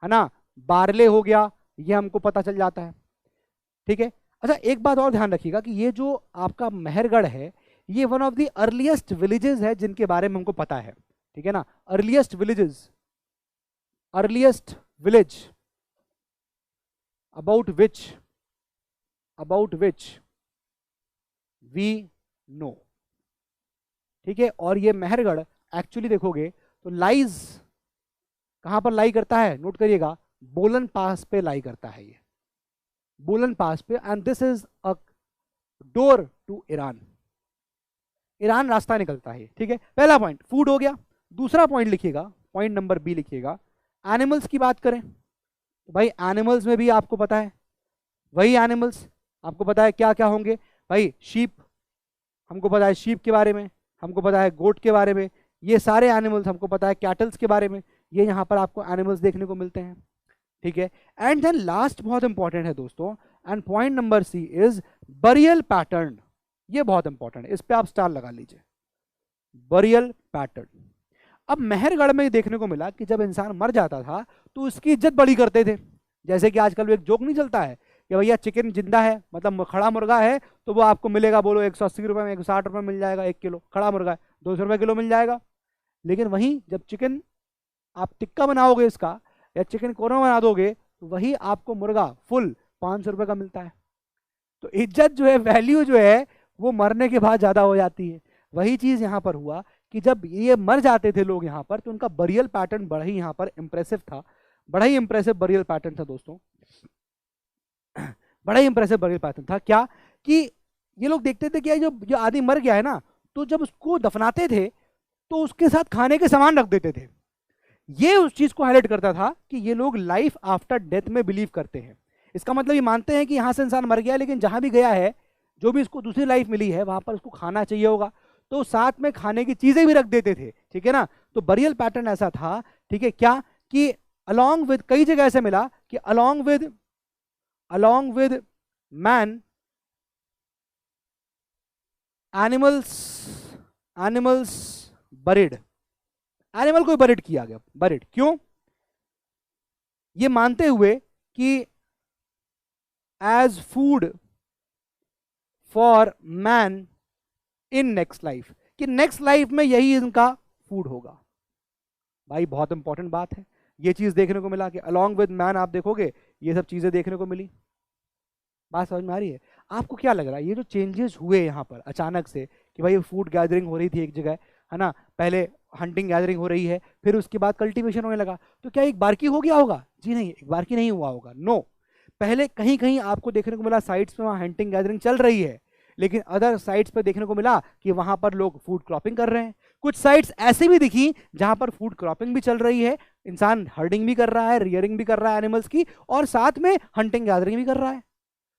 A: है ना, बार्ले हो गया, ये हमको पता चल जाता है, ठीक है। अच्छा एक बात और ध्यान रखिएगा कि ये जो आपका महरगढ़ है ये one of the earliest villages है जिनके बारे में हमको पता है, ठीक है ना। Earliest villages, earliest village about which we know, ठीक है। और ये महरगढ़ एक्चुअली देखोगे तो लाइज कहां पर लाई करता है, नोट करिएगा, बोलन पास पे लाई करता है, ये बोलन पास पे। And this is a door to Iran, Iran रास्ता निकलता है, ठीक है। पहला पॉइंट फूड हो गया। दूसरा पॉइंट लिखिएगा, पॉइंट नंबर बी लिखिएगा, एनिमल्स की बात करें तो भाई एनिमल्स में भी आपको पता है, वही एनिमल्स आपको पता है क्या क्या होंगे भाई, शीप, हमको पता है शीप के बारे में, हमको पता है गोट के बारे में, ये सारे एनिमल्स हमको पता है कैटल्स के बारे में, ये यहाँ पर आपको एनिमल्स देखने को मिलते हैं, ठीक है। एंड देन लास्ट बहुत इंपॉर्टेंट है दोस्तों, and point number C is burial pattern. ये बहुत इंपॉर्टेंट है, इस पे आप स्टार लगा लीजिए, बरियल पैटर्न। अब महरगढ़ में देखने को मिला कि जब इंसान मर जाता था तो उसकी इज्जत बड़ी करते थे। जैसे कि आजकल एक जोक नहीं चलता है कि भैया चिकन जिंदा है, मतलब खड़ा मुर्गा है तो वो आपको मिलेगा, बोलो 180 रुपये में, 160 रुपये मिल जाएगा 1 किलो, खड़ा मुर्गा है 200 रुपये किलो मिल जाएगा। लेकिन वहीं जब चिकन आप टिक्का बनाओगे इसका या चिकन कोरमा बना दोगे तो वही आपको मुर्गा फुल 500 रुपये का मिलता है। तो इज्जत जो है, वैल्यू जो है वो मरने के बाद ज़्यादा हो जाती है। वही चीज़ यहाँ पर हुआ कि जब ये मर जाते थे लोग यहाँ पर तो उनका बरियल पैटर्न बड़ा ही यहाँ पर इंप्रेसिव था, बड़ा ही इंप्रेसिव बरियल पैटर्न था दोस्तों, बड़ा ही इंप्रेसिव बरियल पैटर्न था। क्या कि ये लोग देखते थे कि जो आदमी मर गया है ना, तो जब उसको दफनाते थे तो उसके साथ खाने के सामान रख देते थे। ये उस चीज को हाईलाइट करता था कि ये लोग लाइफ आफ्टर डेथ में बिलीव करते हैं। इसका मतलब ये मानते हैं कि यहाँ से इंसान मर गया लेकिन जहां भी गया है, जो भी इसको दूसरी लाइफ मिली है वहां पर उसको खाना चाहिए होगा, तो साथ में खाने की चीजें भी रख देते थे, ठीक है ना। तो बरियल पैटर्न ऐसा था, ठीक है, क्या कि अलॉन्ग विद, कई जगह ऐसे मिला कि along with man animals buried, animal को बरिड किया गया। बरिड क्यों, ये मानते हुए कि as food for man in next life, कि नेक्स्ट लाइफ में यही इनका फूड होगा। भाई बहुत इंपॉर्टेंट बात है, ये चीज देखने को मिला कि अलॉन्ग विद मैन, आप देखोगे ये सब चीजें देखने को मिली। बात समझ में आ रही है? आपको क्या लग रहा है ये जो चेंजेस हुए यहाँ पर अचानक से कि भाई फूड गैदरिंग हो रही थी एक जगह, है ना, पहले हंटिंग गैदरिंग हो रही है, फिर उसके बाद कल्टीवेशन होने लगा, तो क्या एक बार की हो गया होगा? जी नहीं, एक बार की नहीं हुआ होगा, नो। पहले कहीं कहीं आपको देखने को मिला साइट्स में वहाँ हंटिंग गैदरिंग चल रही है, लेकिन अदर साइट्स पर देखने को मिला कि वहां पर लोग फूड क्रॉपिंग कर रहे हैं। कुछ साइट्स ऐसी भी दिखी जहां पर फूड क्रॉपिंग भी चल रही है, इंसान हर्डिंग भी कर रहा है, रियरिंग भी कर रहा है एनिमल्स की, और साथ में हंटिंग गैदरिंग भी कर रहा है।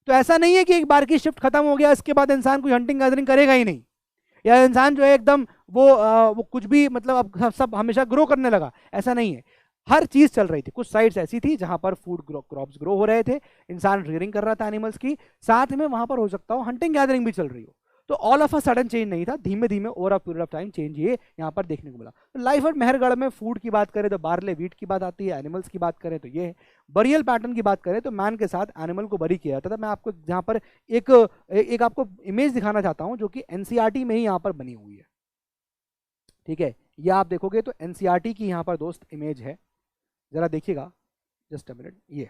A: तो ऐसा नहीं है कि एक बार की शिफ्ट खत्म हो गया इसके बाद इंसान कोई हंटिंग गैदरिंग करेगा ही नहीं। या इंसान जो है एकदम वो कुछ भी मतलब अब सब हमेशा ग्रो करने लगा, ऐसा नहीं है। हर चीज चल रही थी। कुछ साइट्स ऐसी थी जहां पर फूड क्रॉप्स ग्रो हो रहे थे, इंसान रियरिंग कर रहा था एनिमल्स की, साथ में वहां पर हो सकता हो हंटिंग गैदरिंग भी चल रही हो। तो all of a sudden change नहीं था, धीमे धीमे over a period of time change ये यहाँ पर देखने को मिला। तो लाइफ और मेहरगढ़ में फूड की बात करें तो बार्ले वीट की बात आती है, एनिमल्स की बात करें तो ये है, बरियल पैटर्न की बात करें तो मैन के साथ एनिमल को बरी किया जाता था। मैं आपको यहाँ पर एक आपको इमेज दिखाना चाहता हूँ जो कि एनसीईआरटी में ही यहाँ पर बनी हुई है, ठीक है। ये आप देखोगे तो एनसीईआरटी की यहाँ पर दोस्त इमेज है, जरा देखिएगा, जस्ट अ मिनट। ये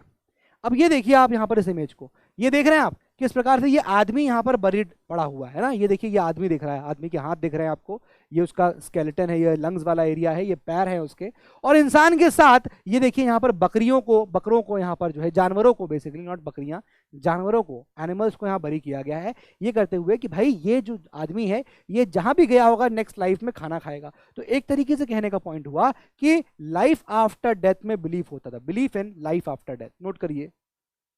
A: अब ये देखिए आप यहाँ पर इस इमेज को, ये देख रहे हैं आप किस प्रकार से ये आदमी यहाँ पर बरीड पड़ा हुआ है ना। ये देखिए ये आदमी दिख रहा है, आदमी के हाथ दिख रहे हैं आपको, ये उसका स्केलेटन है, ये लंग्स वाला एरिया है, ये पैर है उसके। और इंसान के साथ ये देखिए यहाँ पर बकरों को यहाँ पर जो है, जानवरों को, बेसिकली नॉट बकरियां, जानवरों को, एनिमल्स को यहाँ बरी किया गया है, ये करते हुए कि भाई ये जो आदमी है ये जहां भी गया होगा नेक्स्ट लाइफ में खाना खाएगा। तो एक तरीके से कहने का पॉइंट हुआ कि लाइफ आफ्टर डेथ में बिलीफ होता था, belief in life after death. Note करिए,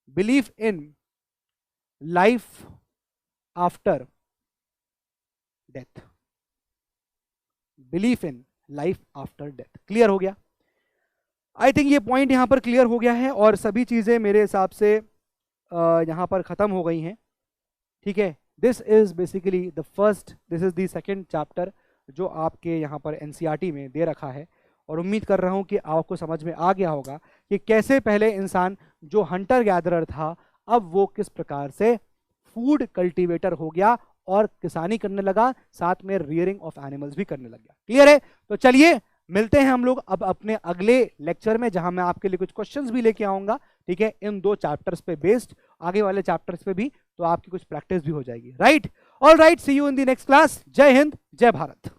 A: belief in life after death, belief in life after death. Clear हो गया? आई थिंक ये पॉइंट यहां पर क्लियर हो गया है और सभी चीजें मेरे हिसाब से यहां पर खत्म हो गई हैं, ठीक है। This is basically the first, this is the second chapter जो आपके यहाँ पर एनसीईआरटी में दे रखा है। और उम्मीद कर रहा हूँ कि आपको समझ में आ गया होगा कि कैसे पहले इंसान जो हंटर गैदरर था अब वो किस प्रकार से फूड कल्टीवेटर हो गया और किसानी करने लगा, साथ में रियरिंग ऑफ एनिमल्स भी करने लग गया। क्लियर है? तो चलिए मिलते हैं हम लोग अब अपने अगले लेक्चर में, जहां मैं आपके लिए कुछ क्वेश्चंस भी लेके आऊंगा, ठीक है, इन 2 चैप्टर्स पे बेस्ड, आगे वाले चैप्टर्स पे भी, तो आपकी कुछ प्रैक्टिस भी हो जाएगी। Right? All right, see you in the next class. जय हिंद, जय भारत।